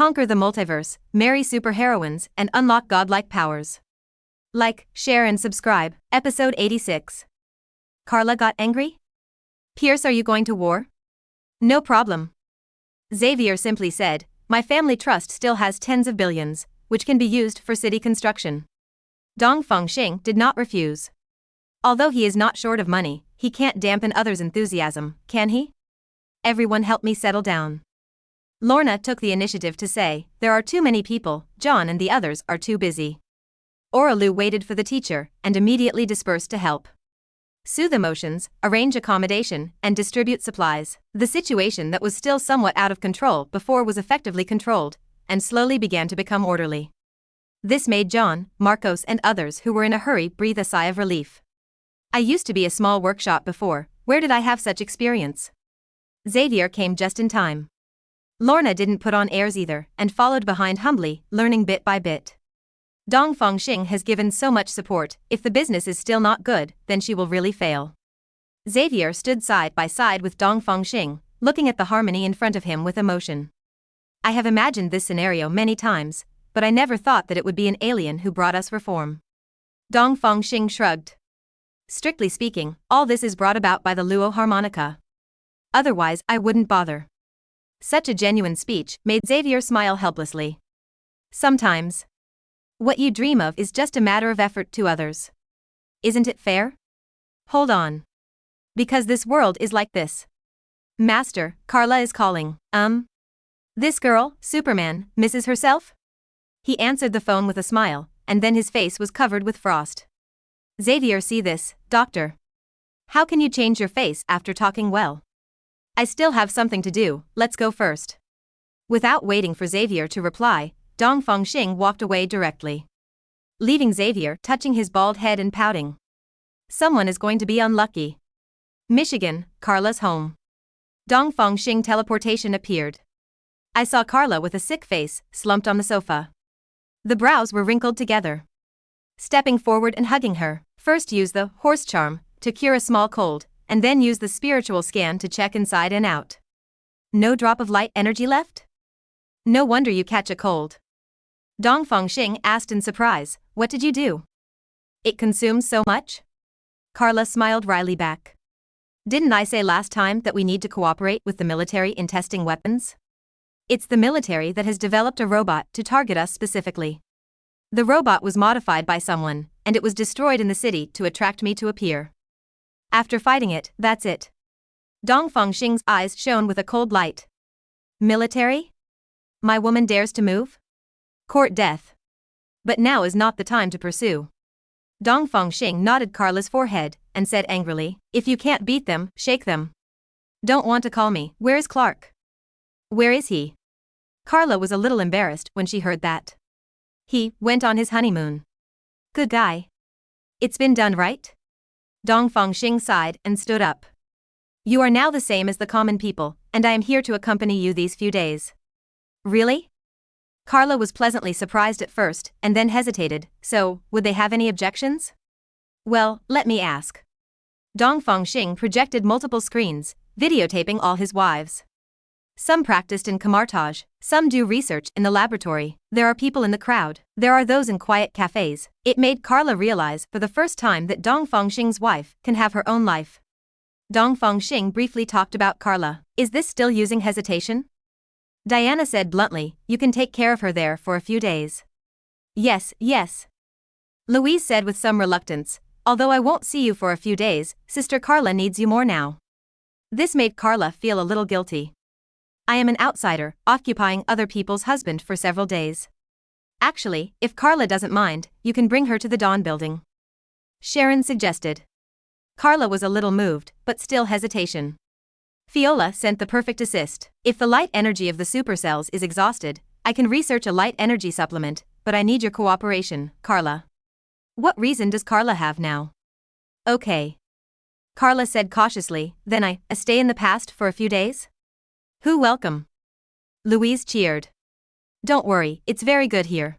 conquer the multiverse, marry superheroines, and unlock godlike powers. Like, share and subscribe. Episode 86. Carla got angry? Pierce, are you going to war? No problem. Xavier simply said, my family trust still has tens of billions, which can be used for city construction. Dongfang Xing did not refuse. Although he is not short of money, he can't dampen others' enthusiasm, can he? Everyone help me settle down. Lorna took the initiative to say, there are too many people, John and the others are too busy. Oralu waited for the teacher, and immediately dispersed to help. Soothe emotions, arrange accommodation, and distribute supplies. The situation that was still somewhat out of control before was effectively controlled, and slowly began to become orderly. This made John, Marcos and others who were in a hurry breathe a sigh of relief. I used to be a small workshop before, where did I have such experience? Xavier came just in time. Lorna didn't put on airs either, and followed behind humbly, learning bit by bit. Dongfang Xing has given so much support, if the business is still not good, then she will really fail. Xavier stood side by side with Dongfang Xing, looking at the harmony in front of him with emotion. I have imagined this scenario many times, but I never thought that it would be an alien who brought us reform. Dongfang Xing shrugged. Strictly speaking, all this is brought about by the Luo harmonica. Otherwise, I wouldn't bother. Such a genuine speech made Xavier smile helplessly. Sometimes, what you dream of is just a matter of effort to others. Isn't it fair? Hold on. Because this world is like this. Master, Carla is calling. This girl, Superman, misses herself? He answered the phone with a smile, and then his face was covered with frost. Xavier, see this, doctor. How can you change your face after talking well? I still have something to do, let's go first. Without waiting for Xavier to reply, Dongfang Xing walked away directly, leaving Xavier touching his bald head and pouting. Someone is going to be unlucky. Michigan, Carla's home. Dongfang Xing teleportation appeared. I saw Carla with a sick face, slumped on the sofa. The brows were wrinkled together. Stepping forward and hugging her, first use the horse charm to cure a small cold, and then use the spiritual scan to check inside and out. No drop of light energy left? No wonder you catch a cold. Dongfang Xing asked in surprise, what did you do? It consumes so much? Carla smiled wryly back. Didn't I say last time that we need to cooperate with the military in testing weapons? It's the military that has developed a robot to target us specifically. The robot was modified by someone, and it was destroyed in the city to attract me to appear. After fighting it, that's it. Dongfang Xing's eyes shone with a cold light. Military? My woman dares to move? Court death. But now is not the time to pursue. Dongfang Xing nodded Carla's forehead, and said angrily, if you can't beat them, shake them. Don't want to call me, where is Clark? Where is he? Carla was a little embarrassed when she heard that. He went on his honeymoon. Good guy. It's been done right? Dongfang Xing sighed and stood up. You are now the same as the common people, and I am here to accompany you these few days. Really? Carla was pleasantly surprised at first, and then hesitated, so, would they have any objections? Well, let me ask. Dongfang Xing projected multiple screens, videotaping all his wives. Some practiced in camartage, some do research in the laboratory, there are people in the crowd, there are those in quiet cafes. It made Carla realize for the first time that Dongfang Xing's wife can have her own life. Dongfang Xing briefly talked about Carla. Is this still using hesitation? Diana said bluntly, you can take care of her there for a few days. Yes, yes. Louise said with some reluctance, although I won't see you for a few days, Sister Carla needs you more now. This made Carla feel a little guilty. I am an outsider, occupying other people's husband for several days. Actually, if Carla doesn't mind, you can bring her to the Dawn building. Sharon suggested. Carla was a little moved, but still hesitation. Fiola sent the perfect assist. If the light energy of the supercells is exhausted, I can research a light energy supplement, but I need your cooperation, Carla. What reason does Carla have now? Okay. Carla said cautiously, then I stay in the past for a few days? Who welcome? Louise cheered. Don't worry, it's very good here.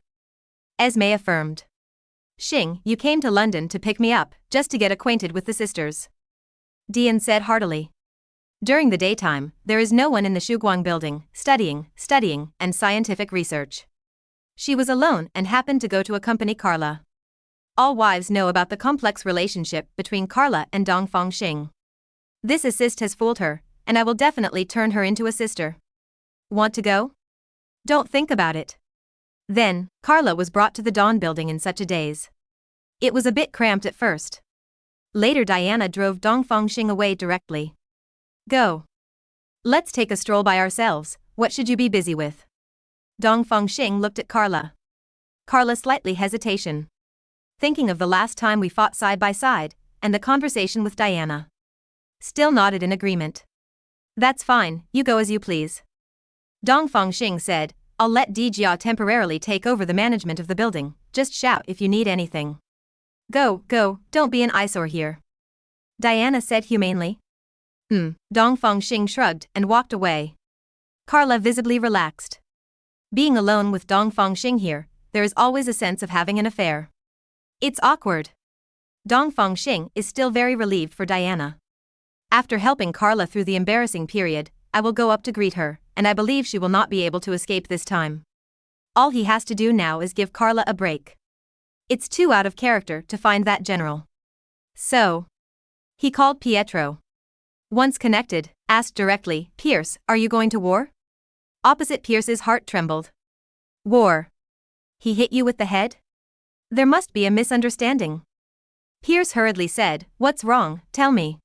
Esme affirmed. Xing, you came to London to pick me up, just to get acquainted with the sisters. Dian said heartily. During the daytime, there is no one in the Shuguang building, studying, and scientific research. She was alone and happened to go to accompany Carla. All wives know about the complex relationship between Carla and Dongfang Xing. This assist has fooled her, and I will definitely turn her into a sister. Want to go? Don't think about it. Then, Carla was brought to the Dawn building in such a daze. It was a bit cramped at first. Later Diana drove Dongfang Xing away directly. Go. Let's take a stroll by ourselves, what should you be busy with? Dongfang Xing looked at Carla. Carla slightly hesitation. Thinking of the last time we fought side by side, and the conversation with Diana. Still nodded in agreement. That's fine, you go as you please. Dongfang Xing said, I'll let Dijia temporarily take over the management of the building, just shout if you need anything. Go, don't be an eyesore here. Diana said humanely. Dongfang Xing shrugged and walked away. Carla visibly relaxed. Being alone with Dongfang Xing here, there is always a sense of having an affair. It's awkward. Dongfang Xing is still very relieved for Diana. After helping Carla through the embarrassing period, I will go up to greet her, and I believe she will not be able to escape this time. All he has to do now is give Carla a break. It's too out of character to find that general. So, he called Pietro. Once connected, asked directly, Pierce, are you going to war? Opposite Pierce's heart trembled. War. He hit you with the head? There must be a misunderstanding. Pierce hurriedly said, what's wrong, tell me.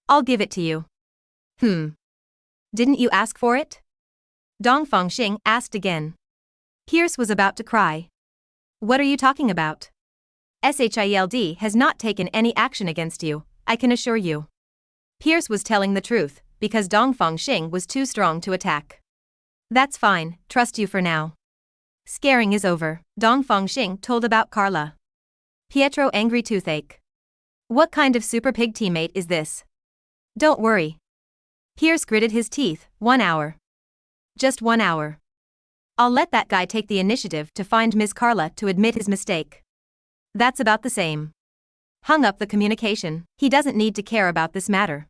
I'll give it to you. Didn't you ask for it? Dongfang Xing asked again. Pierce was about to cry. What are you talking about? SHIELD has not taken any action against you, I can assure you. Pierce was telling the truth, because Dongfang Xing was too strong to attack. That's fine, trust you for now. Scaring is over, Dongfang Xing told about Carla. Pietro angry toothache. What kind of super pig teammate is this? Don't worry. Pierce gritted his teeth, 1 hour. Just 1 hour. I'll let that guy take the initiative to find Ms. Carla to admit his mistake. That's about the same. Hung up the communication, he doesn't need to care about this matter.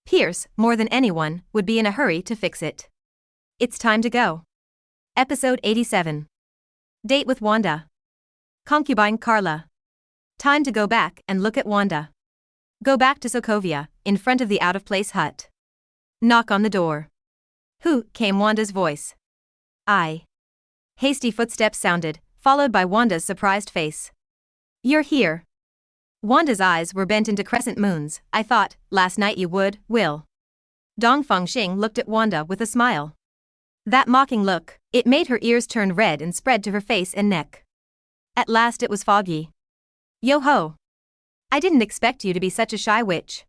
Pierce, more than anyone, would be in a hurry to fix it. It's time to go. Episode 87. Date with Wanda. Concubine Carla. Time to go back and look at Wanda. Go back to Sokovia, in front of the out-of-place hut. Knock on the door. Who? Came Wanda's voice. I. Hasty footsteps sounded, followed by Wanda's surprised face. You're here. Wanda's eyes were bent into crescent moons. I thought, last night you would, Will. Dongfang Xing looked at Wanda with a smile. That mocking look, it made her ears turn red and spread to her face and neck. At last it was foggy. Yo-ho. I didn't expect you to be such a shy witch.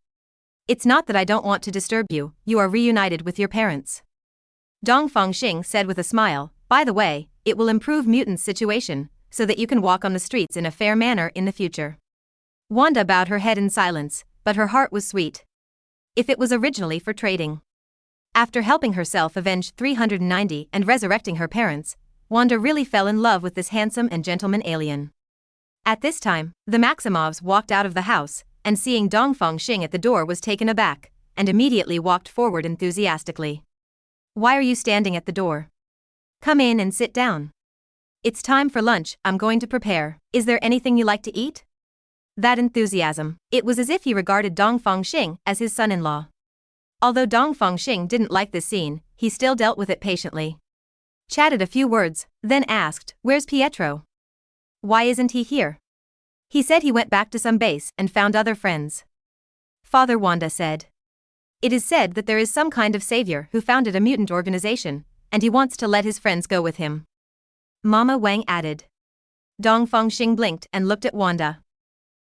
It's not that I don't want to disturb you, you are reunited with your parents. Dongfang Xing said with a smile, by the way, it will improve mutants' situation, so that you can walk on the streets in a fair manner in the future. Wanda bowed her head in silence, but her heart was sweet. If it was originally for trading. After helping herself avenge 390 and resurrecting her parents, Wanda really fell in love with this handsome and gentleman alien. At this time, the Maximovs walked out of the house, and seeing Dongfang Xing at the door was taken aback, and immediately walked forward enthusiastically. Why are you standing at the door? Come in and sit down. It's time for lunch, I'm going to prepare. Is there anything you like to eat? That enthusiasm, it was as if he regarded Dongfang Xing as his son-in-law. Although Dongfang Xing didn't like this scene, he still dealt with it patiently. Chatted a few words, then asked, where's Pietro? Why isn't he here? He said he went back to some base and found other friends. Father, Wanda said. It is said that there is some kind of savior who founded a mutant organization, and he wants to let his friends go with him. Mama Wang added. Dongfang Xing blinked and looked at Wanda.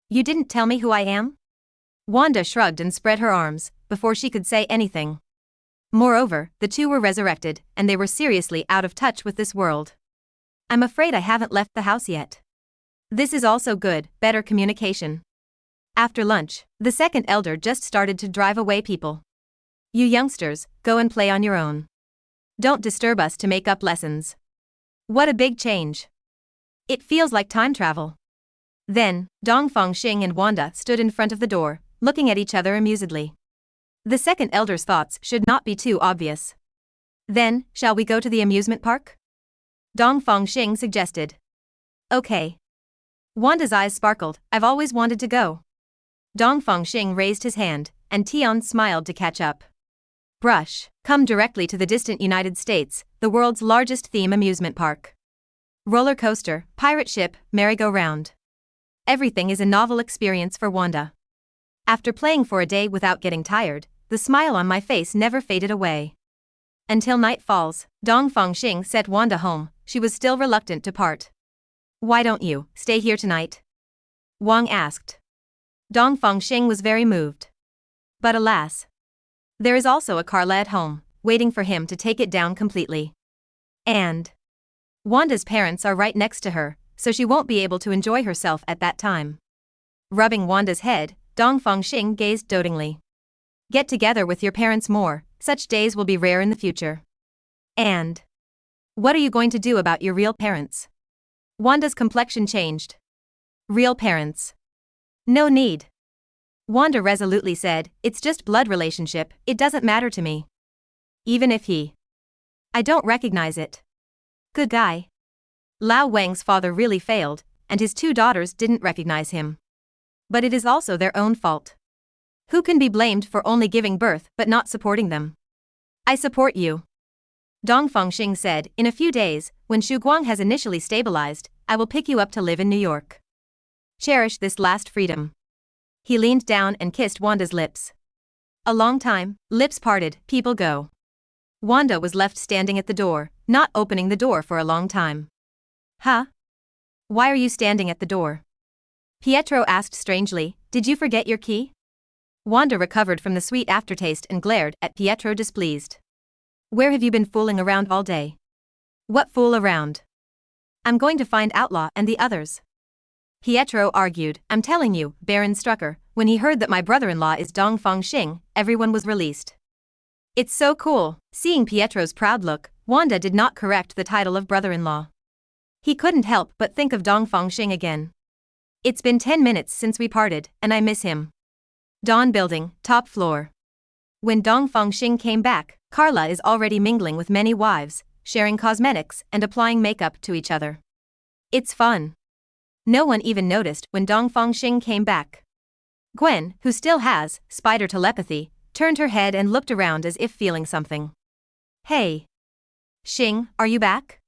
You didn't tell me who I am? Wanda shrugged and spread her arms, before she could say anything. Moreover, the two were resurrected, and they were seriously out of touch with this world. I'm afraid I haven't left the house yet. This is also good, better communication. After lunch, the second elder just started to drive away people. You youngsters, go and play on your own. Don't disturb us to make up lessons. What a big change. It feels like time travel. Then, Dongfang Xing and Wanda stood in front of the door, looking at each other amusedly. The second elder's thoughts should not be too obvious. Then, shall we go to the amusement park? Dongfang Xing suggested. Okay. Wanda's eyes sparkled. I've always wanted to go. Dongfang Xing raised his hand, and Tian smiled to catch up. Brush, come directly to the distant United States, the world's largest theme amusement park. Roller coaster, pirate ship, merry-go-round. Everything is a novel experience for Wanda. After playing for a day without getting tired, the smile on my face never faded away. Until night falls, Dongfang Xing sent Wanda home. She was still reluctant to part. Why don't you stay here tonight? Wang asked. Dongfang Xing was very moved. But alas, there is also a Carla at home, waiting for him to take it down completely. And Wanda's parents are right next to her, so she won't be able to enjoy herself at that time. Rubbing Wanda's head, Dongfang Xing gazed dotingly. Get together with your parents more, such days will be rare in the future. And what are you going to do about your real parents? Wanda's complexion changed. Real parents. No need. Wanda resolutely said, it's just blood relationship, it doesn't matter to me. Even if I don't recognize it. Good guy. Lao Wang's father really failed, and his two daughters didn't recognize him. But it is also their own fault. Who can be blamed for only giving birth but not supporting them? I support you. Dongfang Xing said, in a few days, when Shu Guang has initially stabilized, I will pick you up to live in New York. Cherish this last freedom. He leaned down and kissed Wanda's lips. A long time, lips parted, people go. Wanda was left standing at the door, not opening the door for a long time. Huh? Why are you standing at the door? Pietro asked strangely, did you forget your key? Wanda recovered from the sweet aftertaste and glared at Pietro displeased. Where have you been fooling around all day? What fool around? I'm going to find Outlaw and the others. Pietro argued, I'm telling you, Baron Strucker, when he heard that my brother-in-law is Dongfang Xing, everyone was released. It's so cool. Seeing Pietro's proud look, Wanda did not correct the title of brother-in-law. He couldn't help but think of Dongfang Xing again. It's been 10 minutes since we parted, and I miss him. Dawn Building, top floor. When Dongfang Xing came back, Carla is already mingling with many wives, sharing cosmetics and applying makeup to each other. It's fun. No one even noticed when Dongfang Xing came back. Gwen, who still has spider telepathy, turned her head and looked around as if feeling something. Hey. Xing, are you back?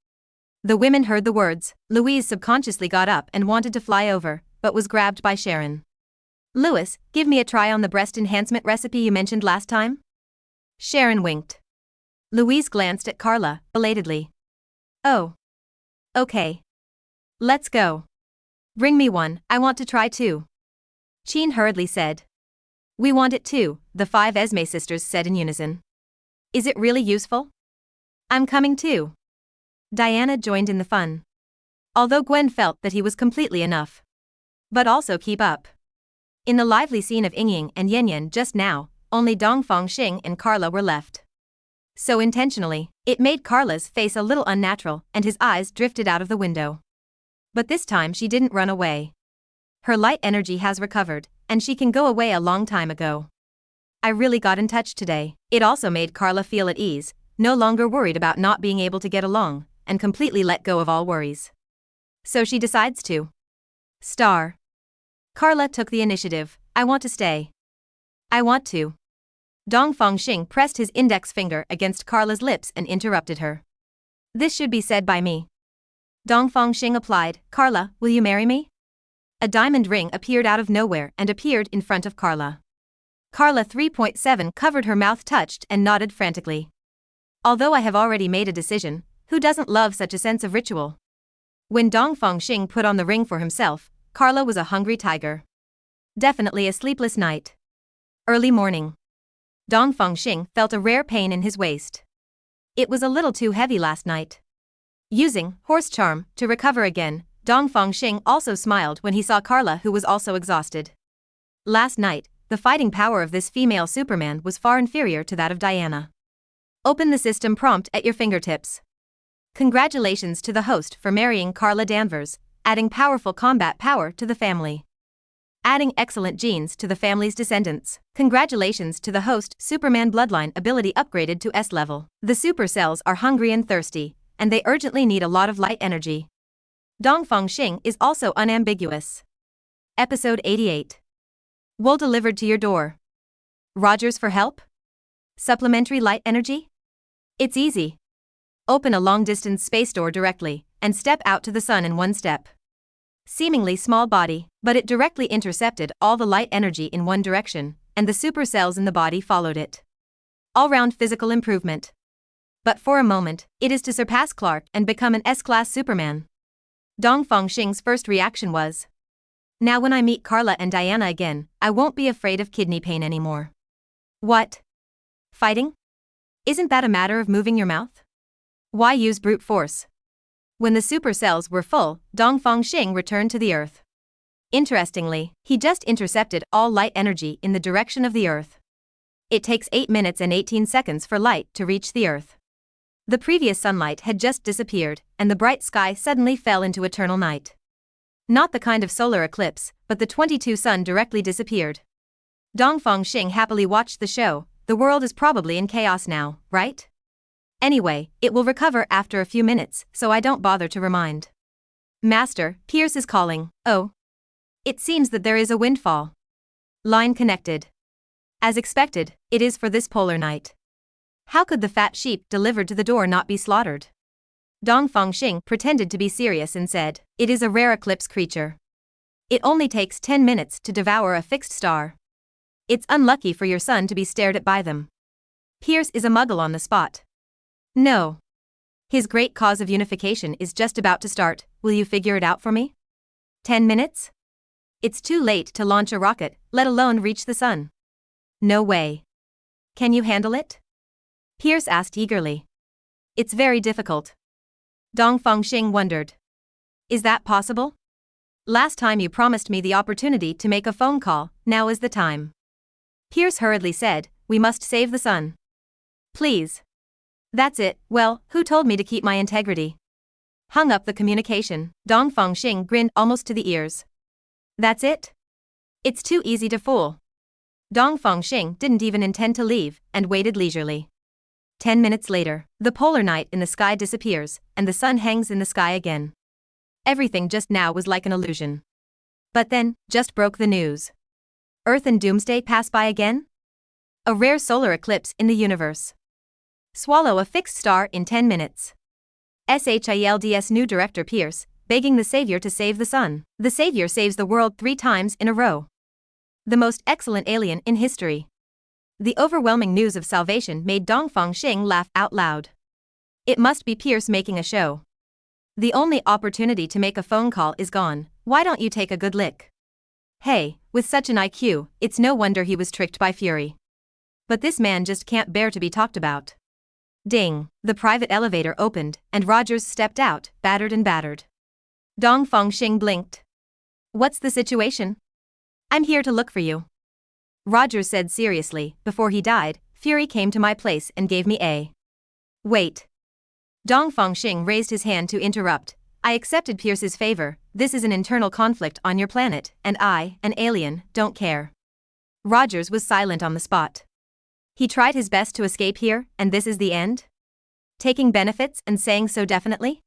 The women heard the words. Louise subconsciously got up and wanted to fly over, but was grabbed by Sharon. Louis, give me a try on the breast enhancement recipe you mentioned last time? Sharon winked. Louise glanced at Carla, belatedly. Oh. Okay. Let's go. Bring me one, I want to try too. Chin hurriedly said. We want it too, the 5 Esme sisters said in unison. Is it really useful? I'm coming too. Diana joined in the fun. Although Gwen felt that he was completely enough. But also keep up. In the lively scene of Yingying and Yanyan just now, only Dongfang Xing and Carla were left. So intentionally, it made Carla's face a little unnatural and his eyes drifted out of the window. But this time she didn't run away. Her light energy has recovered, and she can go away a long time ago. I really got in touch today. It also made Carla feel at ease, no longer worried about not being able to get along, and completely let go of all worries. So she decides to star. Carla took the initiative. I want to stay. I want to. Dongfang Xing pressed his index finger against Carla's lips and interrupted her. This should be said by me. Dongfang Xing applied. Carla, will you marry me? A diamond ring appeared out of nowhere and appeared in front of Carla. Carla 3.7 covered her mouth, touched and nodded frantically. Although I have already made a decision, who doesn't love such a sense of ritual? When Dongfang Xing put on the ring for himself, Carla was a hungry tiger. Definitely a sleepless night. Early morning. Dongfang Xing felt a rare pain in his waist. It was a little too heavy last night. Using horse charm to recover again, Dongfang Xing also smiled when he saw Carla, who was also exhausted. Last night, the fighting power of this female Superman was far inferior to that of Diana. Open the system prompt at your fingertips. Congratulations to the host for marrying Carla Danvers, adding powerful combat power to the family. adding excellent genes to the family's descendants. Congratulations to the host, Superman bloodline ability upgraded to S level. The supercells are hungry and thirsty, and they urgently need a lot of light energy. Dongfang Xing is also unambiguous. Episode 88. Wool delivered to your door. Rogers for help? Supplementary light energy? It's easy. Open a long-distance space door directly, and step out to the sun in one step. Seemingly small body, but it directly intercepted all the light energy in one direction, and the supercells in the body followed it. All-round physical improvement. But for a moment, it is to surpass Clark and become an S-class Superman. Dongfang Xing's first reaction was, now when I meet Carla and Diana again, I won't be afraid of kidney pain anymore. What? Fighting? Isn't that a matter of moving your mouth? Why use brute force? When the supercells were full, Dongfang Xing returned to the Earth. Interestingly, he just intercepted all light energy in the direction of the Earth. It takes 8 minutes and 18 seconds for light to reach the Earth. The previous sunlight had just disappeared, and the bright sky suddenly fell into eternal night. Not the kind of solar eclipse, but the 22 sun directly disappeared. Dongfang Xing happily watched the show. The world is probably in chaos now, right? Anyway, it will recover after a few minutes, so I don't bother to remind. Master, Pierce is calling. Oh. It seems that there is a windfall. Line connected. As expected, it is for this polar night. How could the fat sheep delivered to the door not be slaughtered? Dongfang Xing pretended to be serious and said, it is a rare eclipse creature. It only takes 10 minutes to devour a fixed star. It's unlucky for your son to be stared at by them. Pierce is a muggle on the spot. No. His great cause of unification is just about to start. Will you figure it out for me? 10 minutes? It's too late to launch a rocket, let alone reach the sun. No way. Can you handle it? Pierce asked eagerly. It's very difficult. Dongfang Xing wondered. Is that possible? Last time you promised me the opportunity to make a phone call, now is the time. Pierce hurriedly said, we must save the sun. Please. That's it, well, who told me to keep my integrity? Hung up the communication, Dongfang Xing grinned almost to the ears. That's it? It's too easy to fool. Dongfang Xing didn't even intend to leave, and waited leisurely. 10 minutes later, the polar night in the sky disappears, and the sun hangs in the sky again. Everything just now was like an illusion. But then, just broke the news. Earth and Doomsday pass by again? A rare solar eclipse in the universe. Swallow a fixed star in 10 minutes. SHIELD's new director Pierce, begging the savior to save the sun. The savior saves the world 3 times in a row. The most excellent alien in history. The overwhelming news of salvation made Dongfang Xing laugh out loud. It must be Pierce making a show. The only opportunity to make a phone call is gone, why don't you take a good lick? Hey, with such an IQ, it's no wonder he was tricked by Fury. But this man just can't bear to be talked about. Ding, the private elevator opened, and Rogers stepped out, battered and battered. Dongfang Xing blinked. What's the situation? I'm here to look for you. Rogers said seriously, before he died, Fury came to my place and gave me a. Wait. Dongfang Xing raised his hand to interrupt. I accepted Pierce's favor, this is an internal conflict on your planet, and I, an alien, don't care. Rogers was silent on the spot. He tried his best to escape here, and this is the end? Taking benefits and saying so definitely?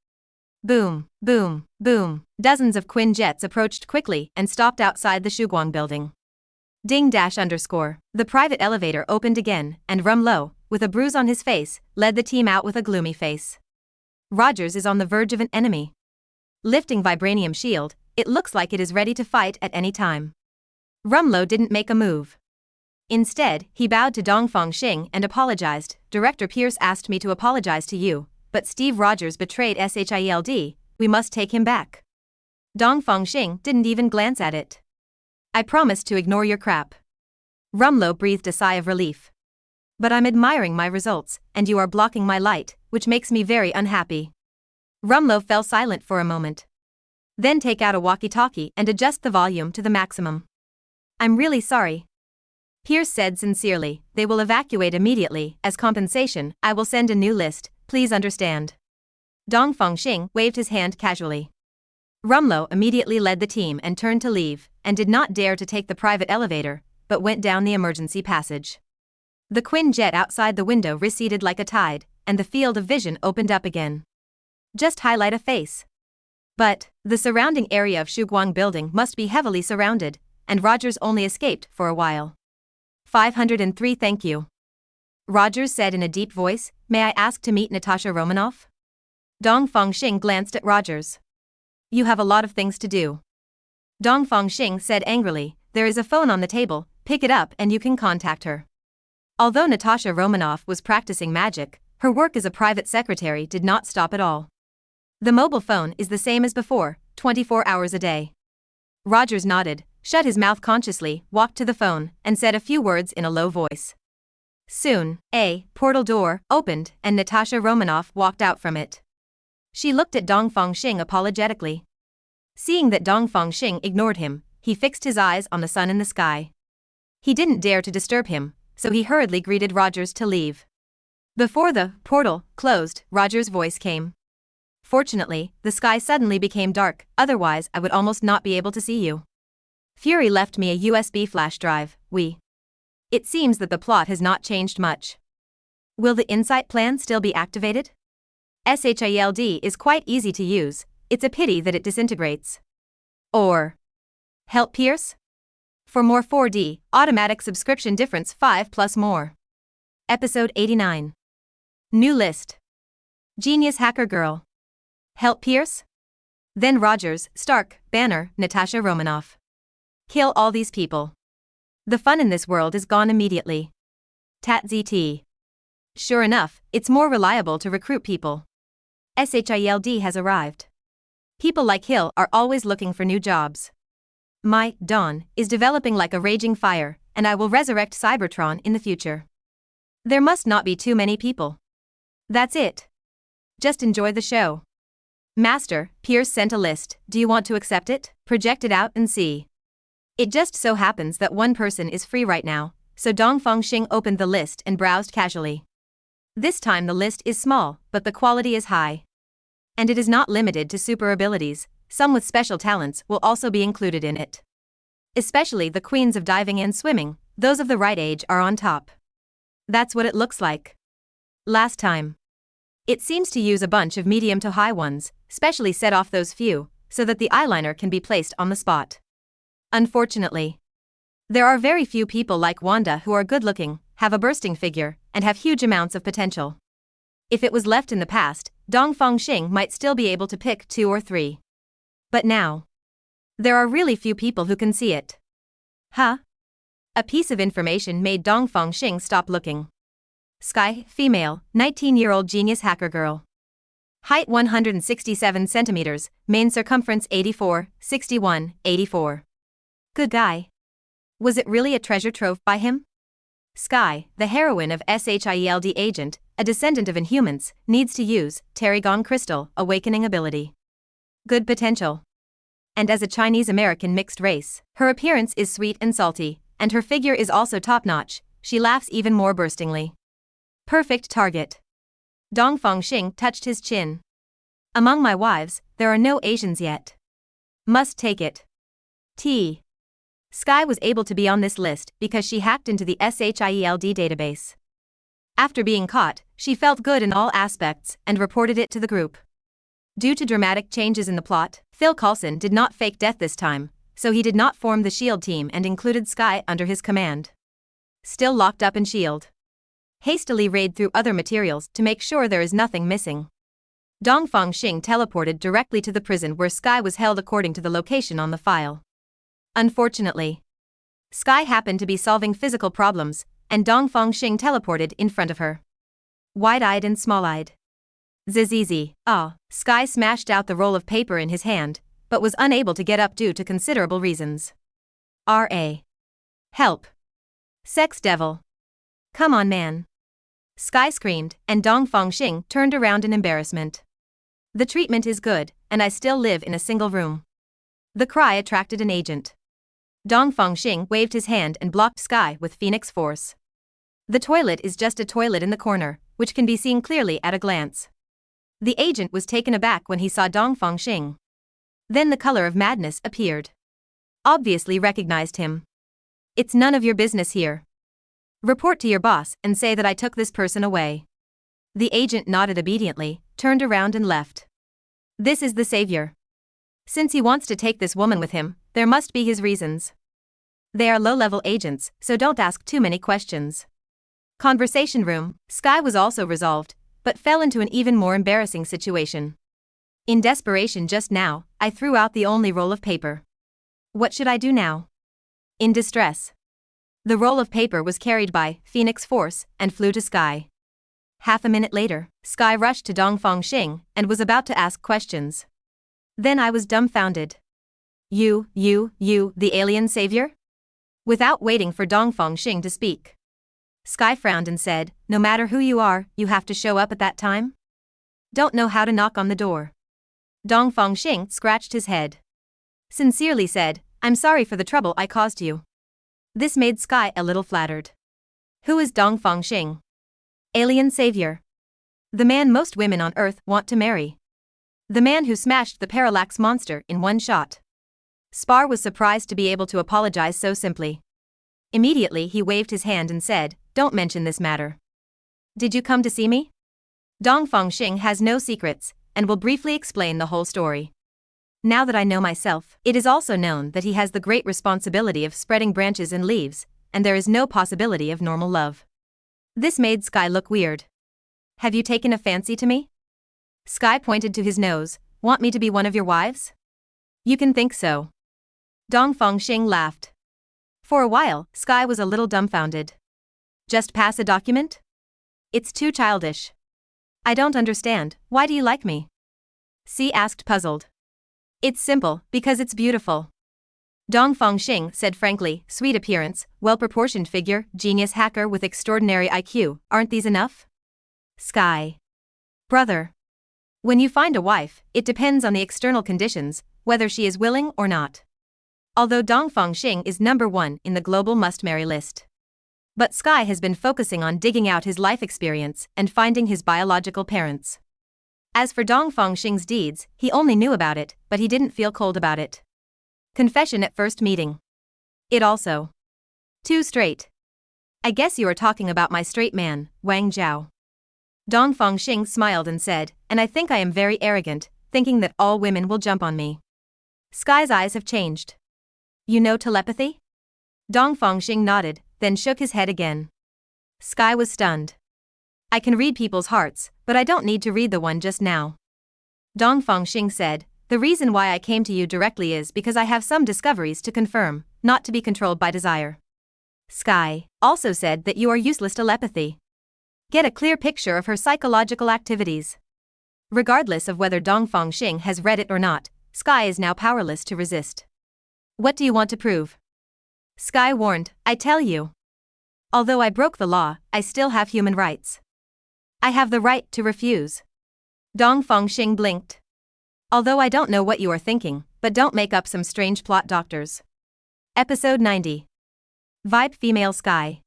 Boom, boom, boom. Dozens of Quinjets approached quickly and stopped outside the Shuguang building. Ding dash underscore. The private elevator opened again, and Rumlow, with a bruise on his face, led the team out with a gloomy face. Rogers is on the verge of an enemy. Lifting vibranium shield, it looks like it is ready to fight at any time. Rumlow didn't make a move. Instead, he bowed to Dongfang Xing and apologized. Director Pierce asked me to apologize to you, but Steve Rogers betrayed SHIELD, we must take him back. Dongfang Xing didn't even glance at it. I promised to ignore your crap. Rumlow breathed a sigh of relief. But I'm admiring my results, and you are blocking my light, which makes me very unhappy. Rumlow fell silent for a moment. Then take out a walkie-talkie and adjust the volume to the maximum. I'm really sorry. Pierce said sincerely, they will evacuate immediately. As compensation, I will send a new list, please understand. Dongfang Xing waved his hand casually. Rumlow immediately led the team and turned to leave. and did not dare to take the private elevator, but went down the emergency passage. The Quinjet outside the window receded like a tide, and the field of vision opened up again. Just highlight a face. But the surrounding area of Shuguang building must be heavily surrounded, and Rogers only escaped for a while. 503. Thank you. Rogers said in a deep voice, may I ask to meet Natasha Romanoff? Dongfang Xing glanced at Rogers. You have a lot of things to do. Dongfang Xing said angrily, there is a phone on the table, pick it up and you can contact her. Although Natasha Romanoff was practicing magic, her work as a private secretary did not stop at all. The mobile phone is the same as before, 24 hours a day. Rogers nodded, shut his mouth consciously, walked to the phone, and said a few words in a low voice. Soon, a portal door opened and Natasha Romanoff walked out from it. She looked at Dongfang Xing apologetically. Seeing that Dongfang Xing ignored him, he fixed his eyes on the sun in the sky. He didn't dare to disturb him, so he hurriedly greeted Rogers to leave. Before the portal closed, Rogers' voice came. Fortunately, the sky suddenly became dark, otherwise I would almost not be able to see you. Fury left me a USB flash drive, It seems that the plot has not changed much. Will the Insight plan still be activated? SHIELD is quite easy to use, it's a pity that it disintegrates. Or help Pierce? For more 4D, automatic subscription difference 5+ more. Episode 89. New list. Genius Hacker Girl. Help Pierce? Then Rogers, Stark, Banner, Natasha Romanoff. Kill all these people. The fun in this world is gone immediately. TAT-ZT. Sure enough, it's more reliable to recruit people. SHIELD has arrived. People like Hill are always looking for new jobs. My Dawn is developing like a raging fire, and I will resurrect Cybertron in the future. There must not be too many people. That's it. Just enjoy the show. Master, Pierce sent a list, do you want to accept it? Project it out and see. It just so happens that one person is free right now, so Dongfang Xing opened the list and browsed casually. This time the list is small, but the quality is high. And it is not limited to super abilities, some with special talents will also be included in it. Especially the queens of diving and swimming, those of the right age are on top. That's what it looks like. Last time. It seems to use a bunch of medium to high ones, specially set off those few, so that the eyeliner can be placed on the spot. Unfortunately, there are very few people like Wanda who are good-looking, have a bursting figure, and have huge amounts of potential. If it was left in the past, Dongfang Xing might still be able to pick 2 or 3. But now, there are really few people who can see it. Huh? A piece of information made Dongfang Xing stop looking. Sky, female, 19-year-old genius hacker girl. Height 167 centimeters, main circumference 84, 61, 84. Good guy. Was it really a treasure trove by him? Sky, the heroine of SHIELD agent, a descendant of Inhumans, needs to use Tarragon Crystal, awakening ability. Good potential. And as a Chinese-American mixed race, her appearance is sweet and salty, and her figure is also top-notch, she laughs even more burstingly. Perfect target. Dongfang Xing touched his chin. Among my wives, there are no Asians yet. Must take it. T. Sky was able to be on this list because she hacked into the SHIELD database. After being caught, she felt good in all aspects and reported it to the group. Due to dramatic changes in the plot, Phil Coulson did not fake death this time, so he did not form the SHIELD team and included Sky under his command. Still locked up in SHIELD. Hastily raid through other materials to make sure there is nothing missing. Dongfang Xing teleported directly to the prison where Sky was held according to the location on the file. Unfortunately, Sky happened to be solving physical problems, and Dongfang Xing teleported in front of her. Wide-eyed and small-eyed. Zizizi, Sky smashed out the roll of paper in his hand, but was unable to get up due to considerable reasons. R.A. Help. Sex devil. Come on, man. Sky screamed, and Dongfang Xing turned around in embarrassment. The treatment is good, and I still live in a single room. The cry attracted an agent. Dongfang Xing waved his hand and blocked Sky with Phoenix Force. The toilet is just a toilet in the corner, which can be seen clearly at a glance. The agent was taken aback when he saw Dongfang Xing. Then the color of madness appeared. obviously recognized him. It's none of your business here. Report to your boss and say that I took this person away. The agent nodded obediently, turned around and left. This is the savior. Since he wants to take this woman with him, there must be his reasons. They are low-level agents, so don't ask too many questions. Conversation room. Sky was also resolved, but fell into an even more embarrassing situation. In desperation just now, I threw out the only roll of paper. What should I do now? In distress. The roll of paper was carried by Phoenix Force and flew to Sky. Half a minute later, Sky rushed to Dongfang Xing and was about to ask questions. Then I was dumbfounded. You, the alien savior? Without waiting for Dongfang Xing to speak, Sky frowned and said, no matter who you are, you have to show up at that time? Don't know how to knock on the door. Dongfang Xing scratched his head. Sincerely said, I'm sorry for the trouble I caused you. This made Sky a little flattered. Who is Dongfang Xing? Alien savior. The man most women on Earth want to marry. The man who smashed the parallax monster in one shot. Spar was surprised to be able to apologize so simply. Immediately he waved his hand and said, don't mention this matter. Did you come to see me? Dongfang Xing has no secrets, and will briefly explain the whole story. Now that I know myself, it is also known that he has the great responsibility of spreading branches and leaves, and there is no possibility of normal love. This made Sky look weird. Have you taken a fancy to me? Sky pointed to his nose. Want me to be one of your wives? You can think so. Dongfang Xing laughed. For a while, Sky was a little dumbfounded. Just pass a document? It's too childish. I don't understand, why do you like me? C asked puzzled. It's simple, because it's beautiful. Dongfang Xing said frankly, sweet appearance, well-proportioned figure, genius hacker with extraordinary IQ, aren't these enough? Sky. Brother. When you find a wife, it depends on the external conditions, whether she is willing or not. Although Dongfang Xing is number 1 in the global must-marry list. But Sky has been focusing on digging out his life experience and finding his biological parents. As for Dongfang Xing's deeds, he only knew about it, but he didn't feel cold about it. Confession at first meeting. It also. Too straight. I guess you are talking about my straight man, Wang Zhao. Dongfang Xing smiled and said, and I think I am very arrogant, thinking that all women will jump on me. Sky's eyes have changed. You know telepathy? Dongfang Xing nodded, then shook his head again. Sky was stunned. I can read people's hearts, but I don't need to read the one just now. Dongfang Xing said, the reason why I came to you directly is because I have some discoveries to confirm, not to be controlled by desire. Sky also said that you are useless telepathy. Get a clear picture of her psychological activities. Regardless of whether Dongfang Xing has read it or not, Sky is now powerless to resist. What do you want to prove? Sky warned, I tell you. Although I broke the law, I still have human rights. I have the right to refuse. Dongfang Xing blinked. Although I don't know what you are thinking, but don't make up some strange plot, doctors. Episode 90. Vibe Female Sky.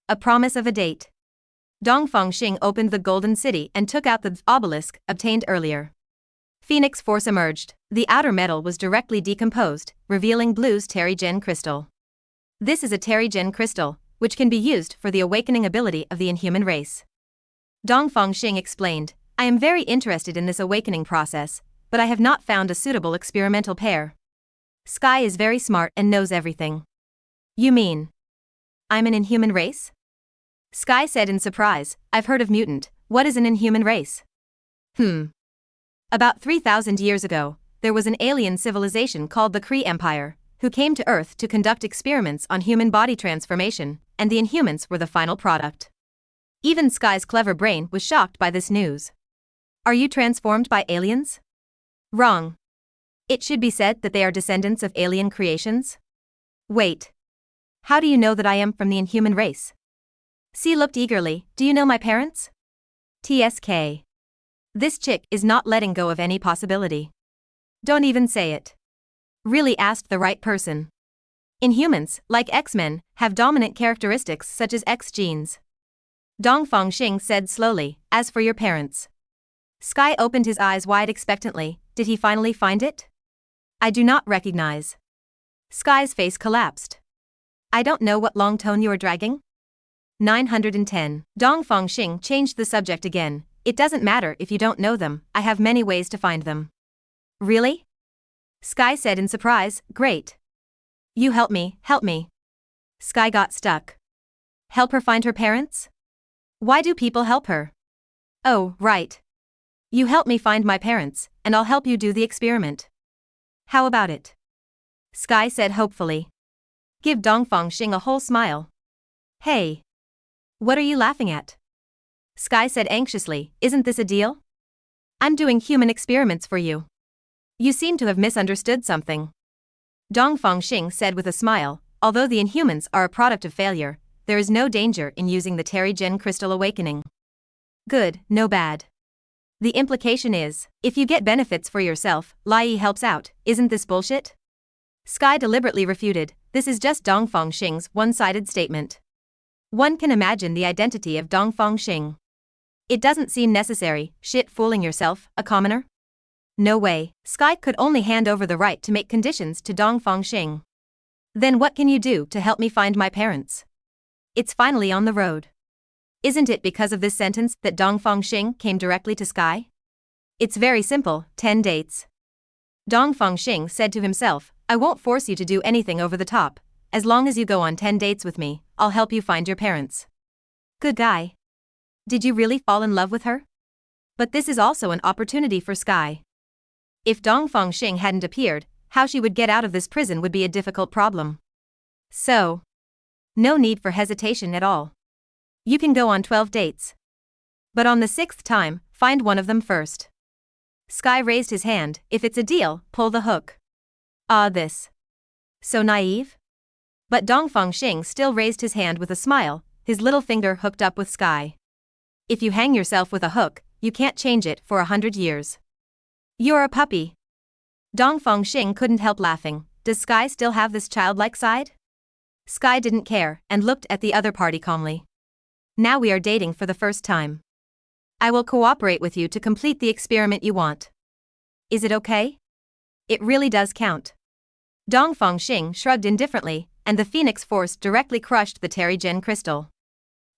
A promise of a date. Dongfang Xing opened the Golden City and took out the obelisk obtained earlier. Phoenix Force emerged. The outer metal was directly decomposed, revealing Blue's Terrigen crystal. This is a Terrigen crystal, which can be used for the awakening ability of the inhuman race. Dongfang Xing explained, I am very interested in this awakening process, but I have not found a suitable experimental pair. Sky is very smart and knows everything. You mean I'm an inhuman race? Sky said in surprise, I've heard of mutant, what is an inhuman race? About 3,000 years ago, there was an alien civilization called the Kree Empire, who came to Earth to conduct experiments on human body transformation, and the Inhumans were the final product. Even Sky's clever brain was shocked by this news. Are you transformed by aliens? Wrong. It should be said that they are descendants of alien creations. Wait. How do you know that I am from the inhuman race? C looked eagerly, do you know my parents? TSK. This chick is not letting go of any possibility. Don't even say it. Really asked the right person. Inhumans, like X-Men, have dominant characteristics such as X genes. Dongfang Xing said slowly, as for your parents. Sky opened his eyes wide expectantly, did he finally find it? I do not recognize. Sky's face collapsed. I don't know what long tone you are dragging. 910. Dongfang Xing changed the subject again. It doesn't matter if you don't know them, I have many ways to find them. Really? Sky said in surprise, great. You help me. Sky got stuck. Help her find her parents? Why do people help her? Oh, right. You help me find my parents, and I'll help you do the experiment. How about it? Sky said hopefully. Give Dongfang Xing a whole smile. Hey. What are you laughing at? Sky said anxiously, isn't this a deal? I'm doing human experiments for you. You seem to have misunderstood something. Dongfang Xing said with a smile, although the Inhumans are a product of failure, there is no danger in using the Terrigen Crystal Awakening. Good, no bad. The implication is, if you get benefits for yourself, Lai helps out, isn't this bullshit? Sky deliberately refuted, this is just Dongfang Xing's one-sided statement. One can imagine the identity of Dongfang Xing. It doesn't seem necessary, shit fooling yourself, a commoner? No way, Sky could only hand over the right to make conditions to Dongfang Xing. Then what can you do to help me find my parents? It's finally on the road. Isn't it because of this sentence that Dongfang Xing came directly to Sky? It's very simple, 10 dates. Dongfang Xing said to himself, I won't force you to do anything over the top. As long as you go on 10 dates with me, I'll help you find your parents. Good guy. Did you really fall in love with her? But this is also an opportunity for Sky. If Dongfang Xing hadn't appeared, how she would get out of this prison would be a difficult problem. So, no need for hesitation at all. You can go on 12 dates. But on the 6th time, find one of them first. Sky raised his hand, if it's a deal, pull the hook. This. So naive? But Dongfang Xing still raised his hand with a smile, his little finger hooked up with Sky. If you hang yourself with a hook, you can't change it for 100 years. You're a puppy. Dongfang Xing couldn't help laughing. Does Sky still have this childlike side? Sky didn't care and looked at the other party calmly. Now we are dating for the first time. I will cooperate with you to complete the experiment you want. Is it okay? It really does count. Dongfang Xing shrugged indifferently, and the Phoenix Force directly crushed the Terrigen crystal.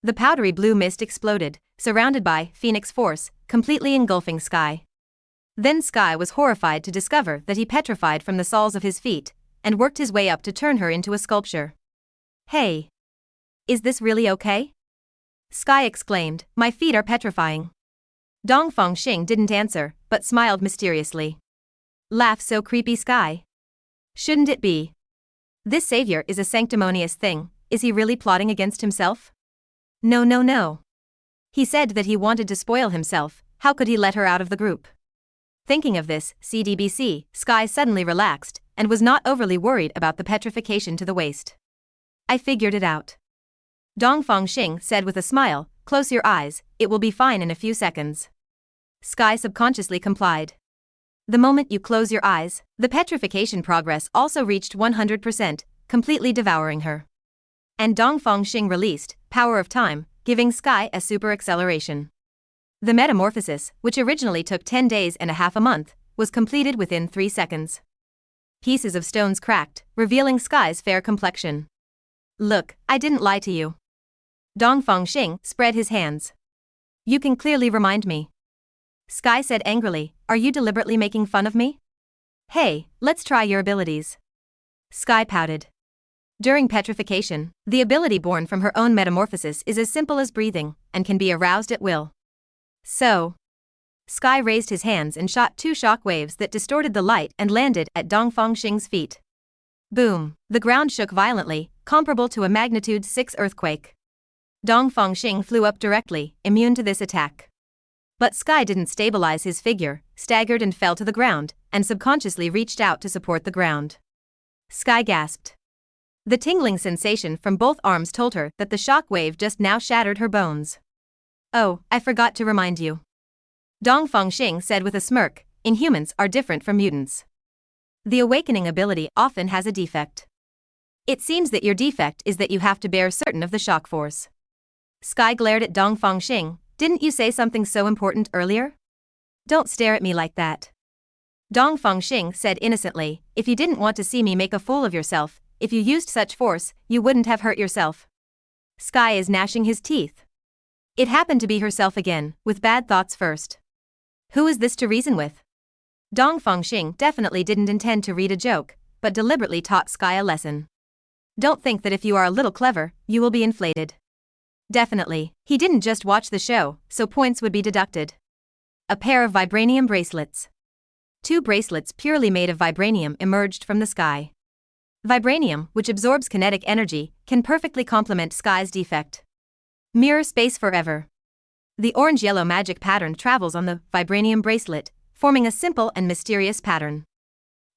The powdery blue mist exploded, surrounded by Phoenix Force, completely engulfing Sky. Then Sky was horrified to discover that he petrified from the soles of his feet, and worked his way up to turn her into a sculpture. Hey! Is this really okay? Sky exclaimed, my feet are petrifying. Dongfang Xing didn't answer, but smiled mysteriously. Laugh so creepy, Sky. Shouldn't it be? This savior is a sanctimonious thing, is he really plotting against himself? No. He said that he wanted to spoil himself, how could he let her out of the group? Thinking of this, CDBC, Sky suddenly relaxed, and was not overly worried about the petrification to the waist. I figured it out. Dongfang Xing said with a smile, close your eyes, it will be fine in a few seconds. Sky subconsciously complied. The moment you close your eyes, the petrification progress also reached 100%, completely devouring her. And Dongfang Xing released, Power of Time, giving Sky a super acceleration. The metamorphosis, which originally took 10 days and a half a month, was completed within 3 seconds. Pieces of stones cracked, revealing Sky's fair complexion. Look, I didn't lie to you. Dongfang Xing spread his hands. You can clearly remind me. Sky said angrily, are you deliberately making fun of me? Hey, let's try your abilities. Sky pouted. During petrification, the ability born from her own metamorphosis is as simple as breathing, and can be aroused at will. So, Sky raised his hands and shot 2 shock waves that distorted the light and landed at Dongfang Xing's feet. Boom, the ground shook violently, comparable to a magnitude 6 earthquake. Dongfang Xing flew up directly, immune to this attack. But Sky didn't stabilize his figure, staggered and fell to the ground, and subconsciously reached out to support the ground. Sky gasped. The tingling sensation from both arms told her that the shock wave just now shattered her bones. Oh, I forgot to remind you. Dongfang Xing said with a smirk, Inhumans are different from mutants. The awakening ability often has a defect. It seems that your defect is that you have to bear certain of the shock force. Sky glared at Dongfang Xing, didn't you say something so important earlier? Don't stare at me like that. Dongfang Xing said innocently, if you didn't want to see me make a fool of yourself, if you used such force, you wouldn't have hurt yourself. Sky is gnashing his teeth. It happened to be herself again, with bad thoughts first. Who is this to reason with? Dongfang Xing definitely didn't intend to read a joke, but deliberately taught Sky a lesson. Don't think that if you are a little clever, you will be inflated. Definitely, he didn't just watch the show, so points would be deducted. A pair of vibranium bracelets. 2 bracelets purely made of vibranium emerged from the sky. Vibranium, which absorbs kinetic energy, can perfectly complement Sky's defect. Mirror space forever. The orange-yellow magic pattern travels on the vibranium bracelet, forming a simple and mysterious pattern.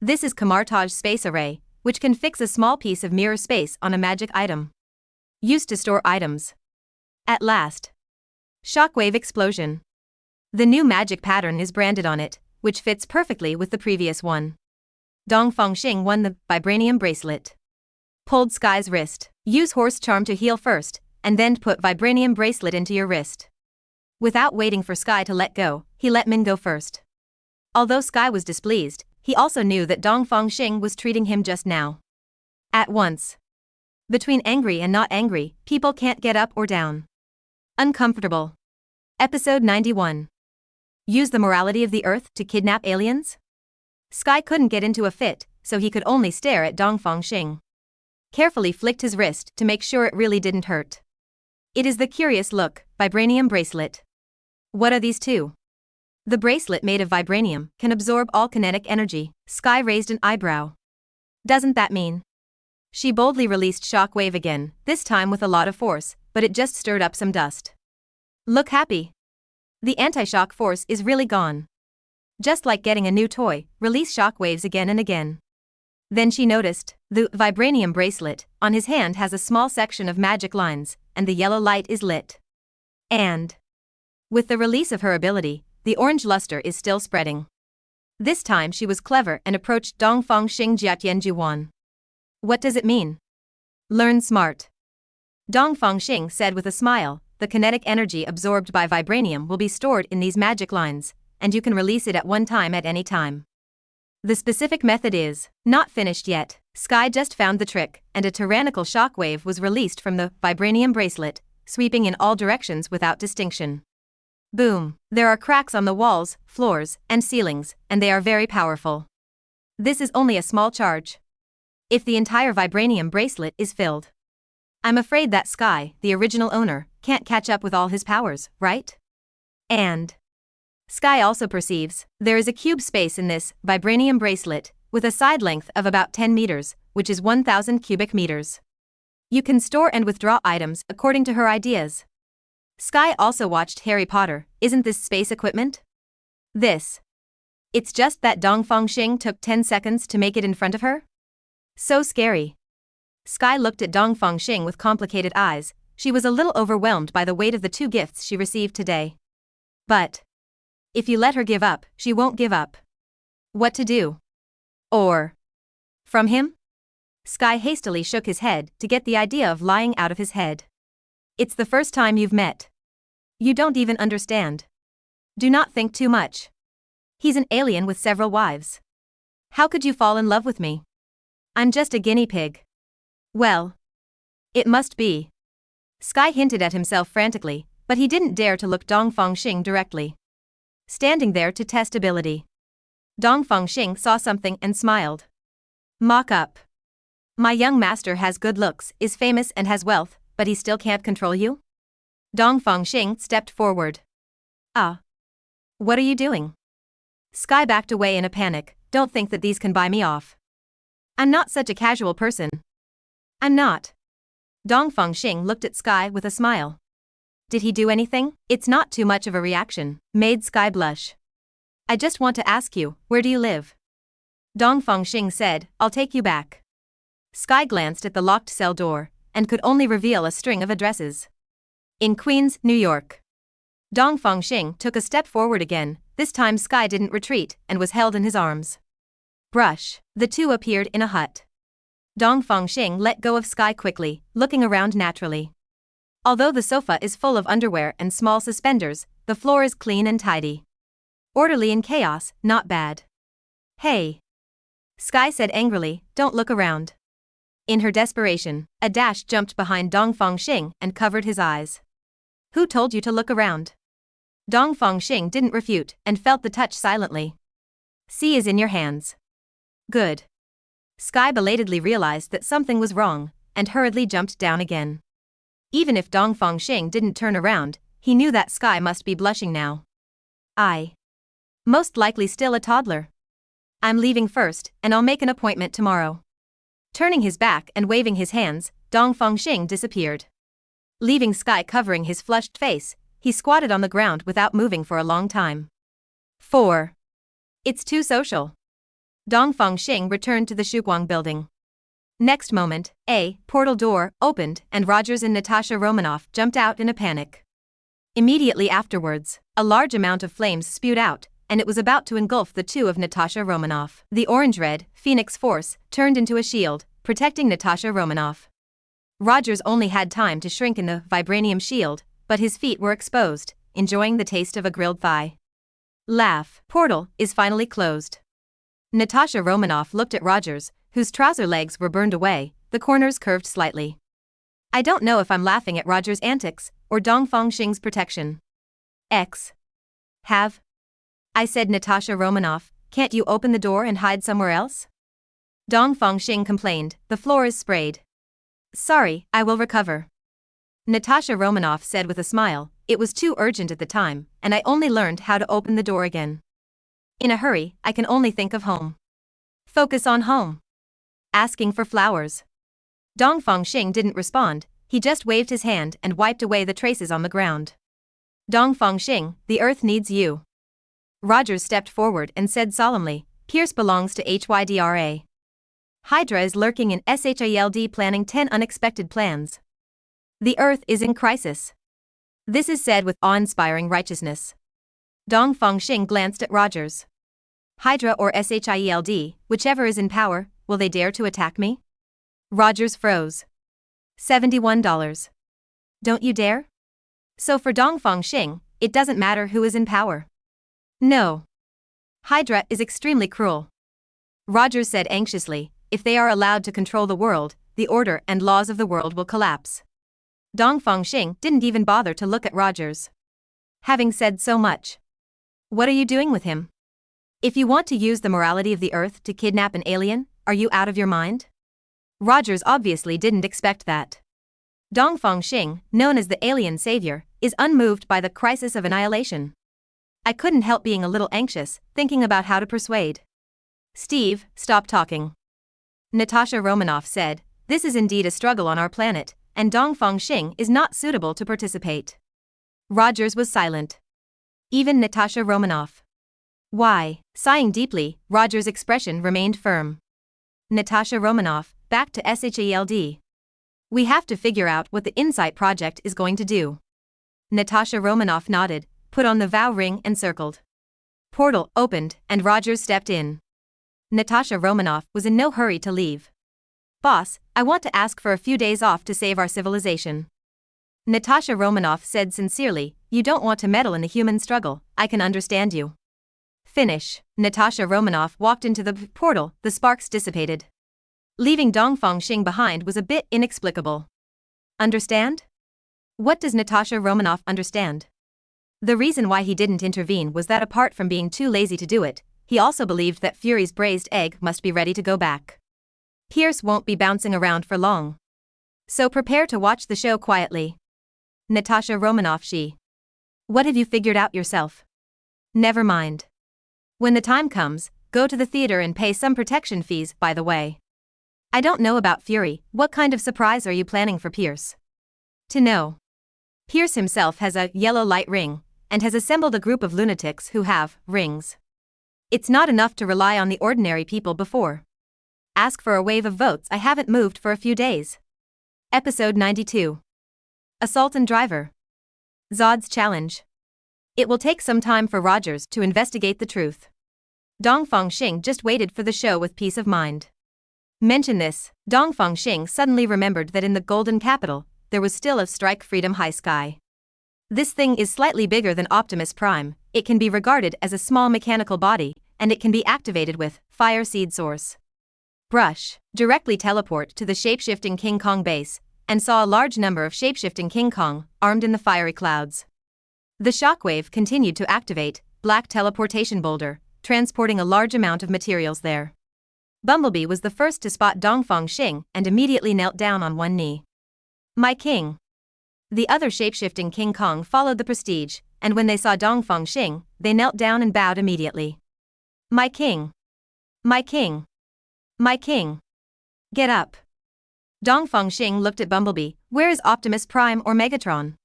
This is Camartage Space Array, which can fix a small piece of mirror space on a magic item. Used to store items. At last. Shockwave explosion. The new magic pattern is branded on it, which fits perfectly with the previous one. Dongfang Xing won the vibranium bracelet. Pulled Sky's wrist. Use horse charm to heal first, and then put vibranium bracelet into your wrist. Without waiting for Sky to let go, he let Min go first. Although Sky was displeased, he also knew that Dongfang Xing was treating him just now. At once. Between angry and not angry, people can't get up or down. Uncomfortable. Episode 91. Use the morality of the earth to kidnap aliens? Sky couldn't get into a fit, so he could only stare at Dongfang Xing. Carefully flicked his wrist to make sure it really didn't hurt. It is the curious look, vibranium bracelet. What are these two? The bracelet made of vibranium can absorb all kinetic energy. Sky raised an eyebrow. Doesn't that mean? She boldly released shockwave again, this time with a lot of force, but it just stirred up some dust. Look happy. The anti-shock force is really gone. Just like getting a new toy, release shockwaves again and again. Then she noticed, the vibranium bracelet on his hand has a small section of magic lines, and the yellow light is lit. And with the release of her ability, the orange luster is still spreading. This time she was clever and approached Dongfang Xing Jiatianjuan. What does it mean? Learn smart. Dongfang Xing said with a smile, the kinetic energy absorbed by vibranium will be stored in these magic lines, and you can release it at one time at any time. The specific method is not finished yet. Sky just found the trick, and a tyrannical shockwave was released from the vibranium bracelet, sweeping in all directions without distinction. Boom! There are cracks on the walls, floors, and ceilings, and they are very powerful. This is only a small charge. If the entire vibranium bracelet is filled, I'm afraid that Sky, the original owner, can't catch up with all his powers, right? And Sky also perceives there is a cube space in this vibranium bracelet, with a side length of about 10 meters, which is 1,000 cubic meters. You can store and withdraw items according to her ideas. Sky also watched Harry Potter. Isn't this space equipment? This. It's just that Dongfang Xing took 10 seconds to make it in front of her? So scary. Sky looked at Dongfang Xing with complicated eyes. She was a little overwhelmed by the weight of the 2 gifts she received today. But if you let her give up, she won't give up. What to do? Or from him? Sky hastily shook his head to get the idea of lying out of his head. It's the first time you've met. You don't even understand. Do not think too much. He's an alien with several wives. How could you fall in love with me? I'm just a guinea pig. Well, it must be. Sky hinted at himself frantically, but he didn't dare to look Dongfang Xing directly. Standing there to test ability. Dongfang Xing saw something and smiled. Mock up. My young master has good looks, is famous and has wealth, but he still can't control you? Dongfang Xing stepped forward. Ah. What are you doing? Sky backed away in a panic. Don't think that these can buy me off. I'm not such a casual person. I'm not. Dongfang Xing looked at Sky with a smile. Did he do anything? It's not too much of a reaction. Made Sky blush. I just want to ask you, where do you live? Dongfang Xing said, I'll take you back. Sky glanced at the locked cell door, and could only reveal a string of addresses. In Queens, New York. Dongfang Xing took a step forward again. This time Sky didn't retreat and was held in his arms. Brush. The two appeared in a hut. Dongfang Xing let go of Sky quickly, looking around naturally. Although the sofa is full of underwear and small suspenders, the floor is clean and tidy. Orderly in chaos, not bad. Hey! Sky said angrily, don't look around. In her desperation, a dash jumped behind Dongfang Xing and covered his eyes. Who told you to look around? Dongfang Xing didn't refute and felt the touch silently. C is in your hands. Good. Sky belatedly realized that something was wrong and hurriedly jumped down again. Even if Dongfang Xing didn't turn around, he knew that Sky must be blushing now. Most likely still a toddler. I'm leaving first, and I'll make an appointment tomorrow. Turning his back and waving his hands, Dongfang Xing disappeared. Leaving Sky covering his flushed face, he squatted on the ground without moving for a long time. 4. It's too social. Dongfang Xing returned to the Shuguang building. Next moment, a portal door opened and Rogers and Natasha Romanoff jumped out in a panic. Immediately afterwards, a large amount of flames spewed out, and it was about to engulf the two of Natasha Romanoff. The orange-red Phoenix Force turned into a shield, protecting Natasha Romanoff. Rogers only had time to shrink in the vibranium shield, but his feet were exposed, enjoying the taste of a grilled thigh. Laugh. Portal is finally closed. Natasha Romanoff looked at Rogers, whose trouser legs were burned away, the corners curved slightly. I don't know if I'm laughing at Rogers' antics or Dongfang Xing's protection. I said, Natasha Romanoff, can't you open the door and hide somewhere else? Dongfang Xing complained, the floor is sprayed. Sorry, I will recover. Natasha Romanoff said with a smile, it was too urgent at the time, and I only learned how to open the door again. In a hurry, I can only think of home. Focus on home. Asking for flowers. Dongfang Xing didn't respond, he just waved his hand and wiped away the traces on the ground. Dongfang Xing, the earth needs you. Rogers stepped forward and said solemnly, Pierce belongs to HYDRA. Hydra is lurking in SHIELD planning 10 unexpected plans. The earth is in crisis. This is said with awe-inspiring righteousness. Dongfang Xing glanced at Rogers. Hydra or SHIELD, whichever is in power, will they dare to attack me? Rogers froze. $71. Don't you dare? So for Dongfang Xing, it doesn't matter who is in power. No. Hydra is extremely cruel. Rogers said anxiously, if they are allowed to control the world, the order and laws of the world will collapse. Dongfang Xing didn't even bother to look at Rogers. Having said so much. What are you doing with him? If you want to use the morality of the earth to kidnap an alien, are you out of your mind? Rogers obviously didn't expect that. Dongfang Xing, known as the alien savior, is unmoved by the crisis of annihilation. I couldn't help being a little anxious, thinking about how to persuade. Steve, stop talking. Natasha Romanoff said, this is indeed a struggle on our planet, and Dongfang Xing is not suitable to participate. Rogers was silent. Even Natasha Romanoff. Why? Sighing deeply, Rogers' expression remained firm. Natasha Romanoff, back to SHIELD. We have to figure out what the Insight Project is going to do. Natasha Romanoff nodded, put on the vow ring and circled. Portal opened, and Rogers stepped in. Natasha Romanoff was in no hurry to leave. Boss, I want to ask for a few days off to save our civilization. Natasha Romanoff said sincerely, you don't want to meddle in the human struggle, I can understand you. Finish. Natasha Romanoff walked into the portal, the sparks dissipated. Leaving Dongfang Xing behind was a bit inexplicable. Understand? What does Natasha Romanoff understand? The reason why he didn't intervene was that apart from being too lazy to do it, he also believed that Fury's braised egg must be ready to go back. Pierce won't be bouncing around for long. So prepare to watch the show quietly. Natasha Romanoff she. What have you figured out yourself? Never mind. When the time comes, go to the theater and pay some protection fees, by the way. I don't know about Fury, what kind of surprise are you planning for Pierce? To know. Pierce himself has a yellow light ring, and has assembled a group of lunatics who have rings. It's not enough to rely on the ordinary people before. Ask for a wave of votes. I haven't moved for a few days. Episode 92. Assault and Driver. Zod's challenge. It will take some time for Rogers to investigate the truth. Dongfang Xing just waited for the show with peace of mind. Mention this, Dongfang Xing suddenly remembered that in the Golden Capital, there was still a Strike Freedom High Sky. This thing is slightly bigger than Optimus Prime, it can be regarded as a small mechanical body, and it can be activated with Fire Seed Source. Brush. Directly teleport to the shapeshifting King Kong base, and saw a large number of shapeshifting King Kong, armed in the fiery clouds. The shockwave continued to activate Black Teleportation Boulder, transporting a large amount of materials there. Bumblebee was the first to spot Dongfang Xing and immediately knelt down on one knee. My king. The other shapeshifting King Kong followed the prestige, and when they saw Dongfang Xing, they knelt down and bowed immediately. My king. My king. My king. Get up. Dongfang Xing looked at Bumblebee. Where is Optimus Prime or Megatron?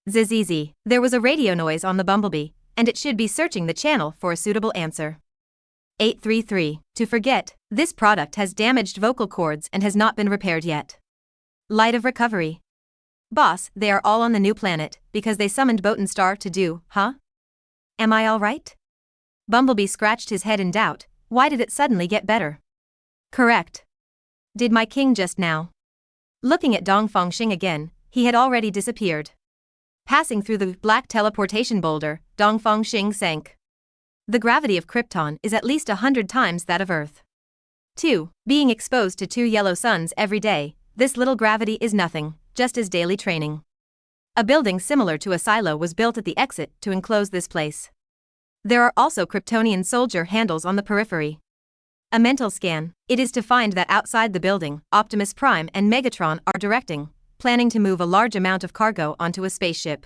Zizizi. There was a radio noise on the Bumblebee, and it should be searching the channel for a suitable answer. 833. To forget, this product has damaged vocal cords and has not been repaired yet. Light of recovery. Boss, they are all on the new planet, because they summoned Botan Star to do, huh? Am I alright? Bumblebee scratched his head in doubt. Why did it suddenly get better? Correct. Did my king just now? Looking at Dongfang Xing again, he had already disappeared. Passing through the black teleportation boulder, Dongfang Xing sank. The gravity of Krypton is at least 100 times that of Earth. 2. Being exposed to 2 yellow suns every day, this little gravity is nothing, just as daily training. A building similar to a silo was built at the exit to enclose this place. There are also Kryptonian soldier handles on the periphery. A mental scan. It is to find that outside the building, Optimus Prime and Megatron are directing, planning to move a large amount of cargo onto a spaceship.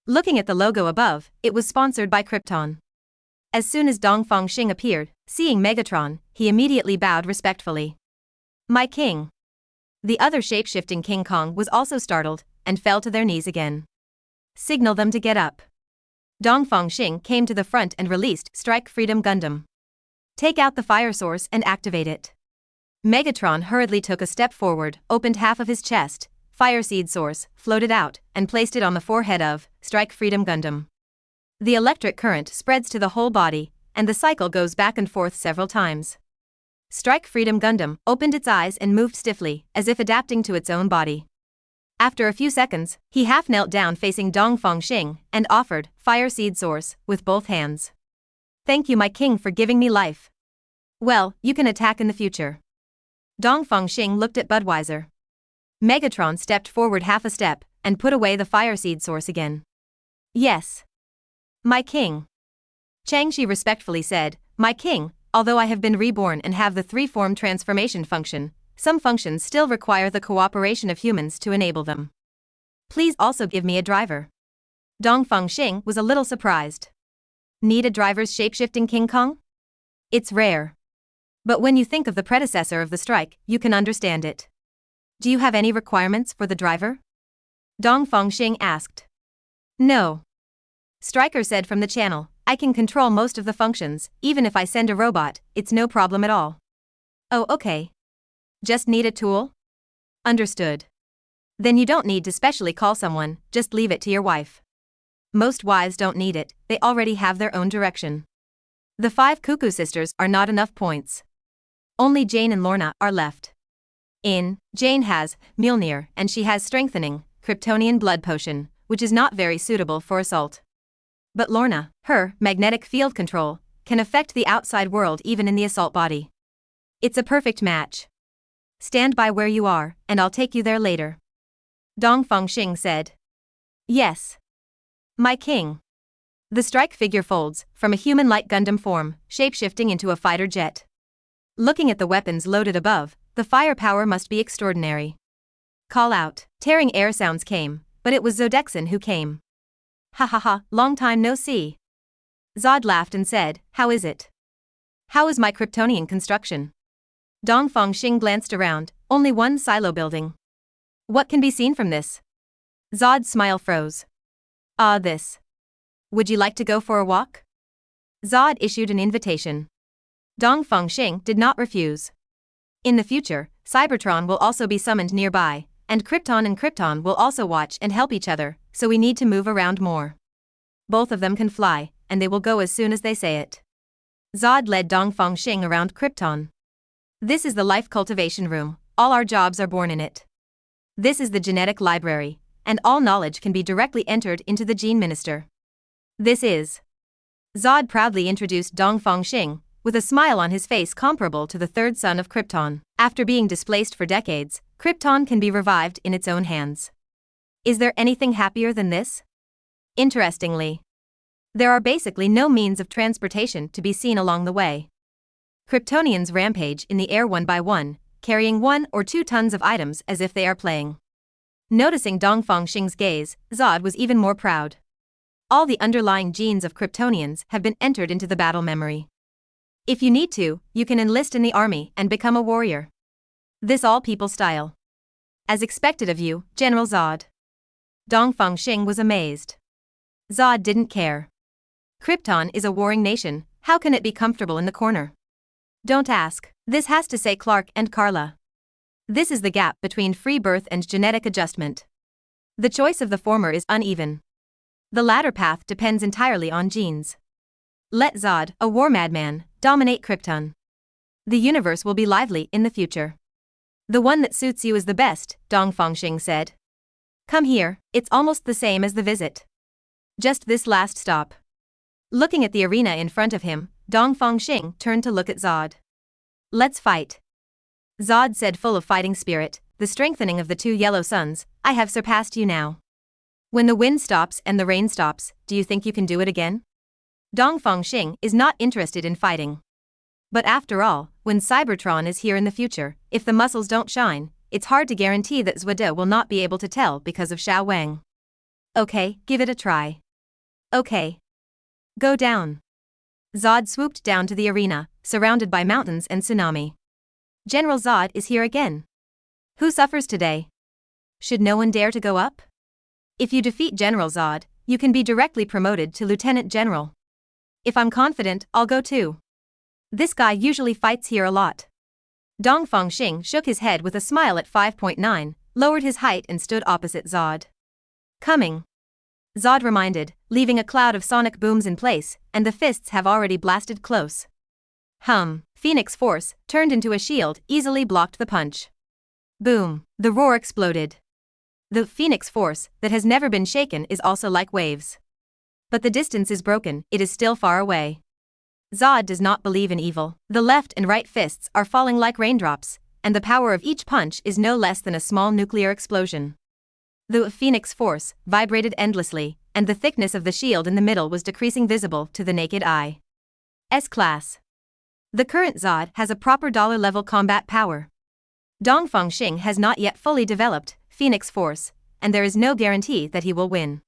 Looking at the logo above, it was sponsored by Krypton. As soon as Dongfang Xing appeared, seeing Megatron, he immediately bowed respectfully. My king. The other shapeshifting King Kong was also startled, and fell to their knees again. Signal them to get up. Dongfang Xing came to the front and released Strike Freedom Gundam. Take out the fire source and activate it. Megatron hurriedly took a step forward, opened half of his chest, Fire Seed Source, floated out, and placed it on the forehead of Strike Freedom Gundam. The electric current spreads to the whole body, and the cycle goes back and forth several times. Strike Freedom Gundam opened its eyes and moved stiffly, as if adapting to its own body. After a few seconds, he half knelt down facing Dongfang Xing and offered Fire Seed Source with both hands. Thank you, my king, for giving me life. Well, you can attack in the future. Dongfang Xing looked at Budweiser. Megatron stepped forward half a step and put away the Fire Seed Source again. Yes. My king. Changshi respectfully said, My king, although I have been reborn and have the 3-form transformation function, some functions still require the cooperation of humans to enable them. Please also give me a driver. Dongfang Xing was a little surprised. Need a driver's shapeshifting King Kong? It's rare. But when you think of the predecessor of the strike, you can understand it. Do you have any requirements for the driver? Dongfang Xing asked. No. Stryker said from the channel, I can control most of the functions, even if I send a robot, it's no problem at all. Oh, okay. Just need a tool? Understood. Then you don't need to specially call someone, just leave it to your wife. Most wives don't need it, they already have their own direction. The 5 Cuckoo Sisters are not enough points. Only Jane and Lorna are left. Jane has Mjolnir, and she has Strengthening, Kryptonian Blood Potion, which is not very suitable for assault. But Lorna, her magnetic field control, can affect the outside world even in the assault body. It's a perfect match. Stand by where you are, and I'll take you there later. Dongfang Xing said. Yes. My king. The strike figure folds, from a human-like Gundam form, shapeshifting into a fighter jet. Looking at the weapons loaded above, the firepower must be extraordinary. Call out. Tearing air sounds came, but it was Zodexin who came. Ha ha ha, long time no see. Zod laughed and said, How is it? How is my Kryptonian construction? Dongfang Xing glanced around, only one silo building. What can be seen from this? Zod's smile froze. This. Would you like to go for a walk? Zod issued an invitation. Dongfang Xing did not refuse. In the future, Cybertron will also be summoned nearby, and Krypton will also watch and help each other, so we need to move around more. Both of them can fly, and they will go as soon as they say it. Zod led Dongfang Xing around Krypton. This is the life cultivation room, all our jobs are born in it. This is the genetic library, and all knowledge can be directly entered into the gene minister. This is Zod proudly introduced Dongfang Xing, with a smile on his face comparable to the third son of Krypton. After being displaced for decades, Krypton can be revived in its own hands. Is there anything happier than this? Interestingly, there are basically no means of transportation to be seen along the way. Kryptonians rampage in the air one by one, carrying 1 or 2 tons of items as if they are playing. Noticing Dongfang Xing's gaze, Zod was even more proud. All the underlying genes of Kryptonians have been entered into the battle memory. If you need to, you can enlist in the army and become a warrior. This all people style. As expected of you, General Zod. Dongfang Xing was amazed. Zod didn't care. Krypton is a warring nation, how can it be comfortable in the corner? Don't ask. This has to say Clark and Carla. This is the gap between free birth and genetic adjustment. The choice of the former is uneven. The latter path depends entirely on genes. Let Zod, a war madman, dominate Krypton. The universe will be lively in the future. The one that suits you is the best, Dongfang Xing said. Come here, it's almost the same as the visit. Just this last stop. Looking at the arena in front of him, Dongfang Xing turned to look at Zod. Let's fight. Zod said, full of fighting spirit, the strengthening of the 2 yellow suns, I have surpassed you now. When the wind stops and the rain stops, do you think you can do it again? Dongfang Xing is not interested in fighting. But after all, when Cybertron is here in the future, if the muscles don't shine, it's hard to guarantee that Zhude will not be able to tell because of Xiao Wang. Okay, give it a try. Okay. Go down. Zod swooped down to the arena, surrounded by mountains and tsunami. General Zod is here again. Who suffers today? Should no one dare to go up? If you defeat General Zod, you can be directly promoted to Lieutenant General. If I'm confident, I'll go too. This guy usually fights here a lot. Dongfang Xing shook his head with a smile at 5.9, lowered his height and stood opposite Zod. Coming. Zod reminded, leaving a cloud of sonic booms in place, and the fists have already blasted close. Phoenix Force, turned into a shield, easily blocked the punch. Boom, the roar exploded. The Phoenix Force, that has never been shaken, is also like waves. But the distance is broken, it is still far away. Zod does not believe in evil. The left and right fists are falling like raindrops, and the power of each punch is no less than a small nuclear explosion. The Phoenix Force vibrated endlessly, and the thickness of the shield in the middle was decreasing, visible to the naked eye. S-Class. The current Zod has a proper $level combat power. Dongfang Xing has not yet fully developed Phoenix Force, and there is no guarantee that he will win.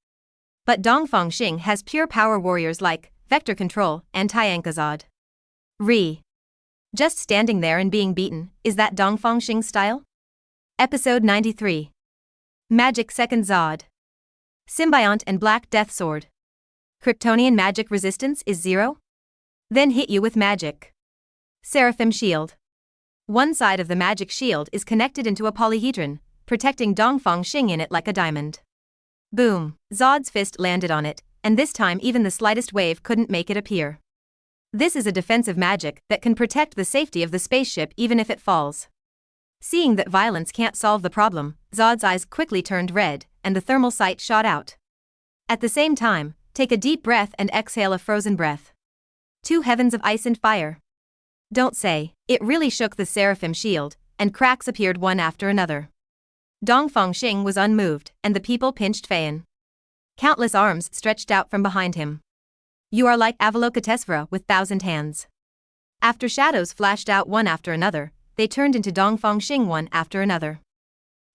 But Dongfang Xing has pure power warriors like Vector Control and Tyanka Zod. Just standing there and being beaten, is that Dongfang Xing's style? Episode 93. Magic Second Zod. Symbiont and Black Death Sword. Kryptonian magic resistance is 0? Then hit you with magic. Seraphim Shield. One side of the magic shield is connected into a polyhedron, protecting Dongfang Xing in it like a diamond. Boom, Zod's fist landed on it, and this time even the slightest wave couldn't make it appear. This is a defensive magic that can protect the safety of the spaceship even if it falls. Seeing that violence can't solve the problem, Zod's eyes quickly turned red, and the thermal sight shot out. At the same time, take a deep breath and exhale a frozen breath. 2 heavens of ice and fire. Don't say, it really shook the Seraphim Shield, and cracks appeared one after another. Dongfang Xing was unmoved, and the people pinched Fayin. Countless arms stretched out from behind him. You are like Avalokitesvara with 1,000 hands. After shadows flashed out one after another, they turned into Dongfang Xing one after another.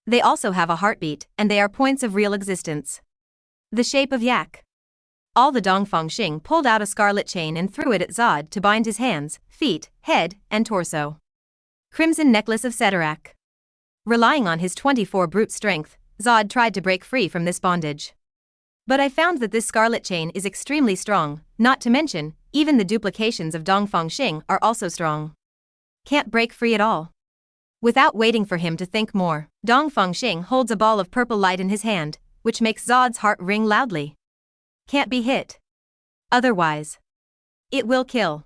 They also have a heartbeat, and they are points of real existence. The shape of yak. All the Dongfang Xing pulled out a scarlet chain and threw it at Zod to bind his hands, feet, head, and torso. Crimson necklace of Ceterak. Relying on his 24 brute strength, Zod tried to break free from this bondage. But I found that this scarlet chain is extremely strong, not to mention, even the duplications of Dongfang Xing are also strong. Can't break free at all. Without waiting for him to think more, Dongfang Xing holds a ball of purple light in his hand, which makes Zod's heart ring loudly. Can't be hit. Otherwise, it will kill.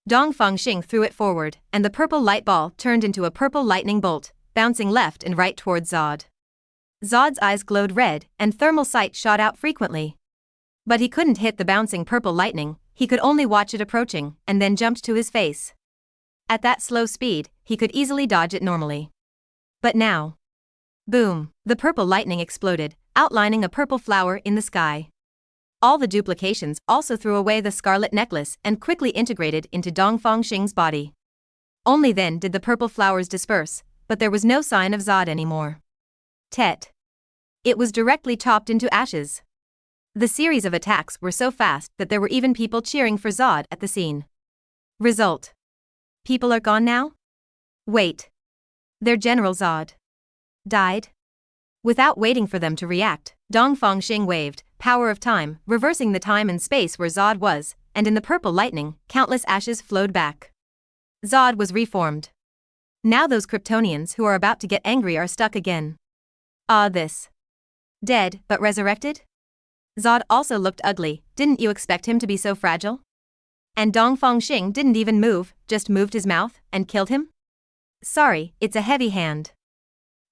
Dongfang Xing threw it forward, and the purple light ball turned into a purple lightning bolt, bouncing left and right towards Zod. Zod's eyes glowed red, and thermal sight shot out frequently. But he couldn't hit the bouncing purple lightning, he could only watch it approaching and then jumped to his face. At that slow speed, he could easily dodge it normally. But now. Boom! The purple lightning exploded, outlining a purple flower in the sky. All the duplications also threw away the scarlet necklace and quickly integrated into Dongfang Xing's body. Only then did the purple flowers disperse, but there was no sign of Zod anymore. Tet. It was directly chopped into ashes. The series of attacks were so fast that there were even people cheering for Zod at the scene. Result. People are gone now? Wait. Their General Zod died? Without waiting for them to react, Dongfang Xing waved, power of time, reversing the time and space where Zod was, and in the purple lightning, countless ashes flowed back. Zod was reformed. Now those Kryptonians who are about to get angry are stuck again. This. Dead, but resurrected? Zod also looked ugly, didn't you expect him to be so fragile? And Dongfang Xing didn't even move, just moved his mouth, and killed him? Sorry, it's a heavy hand.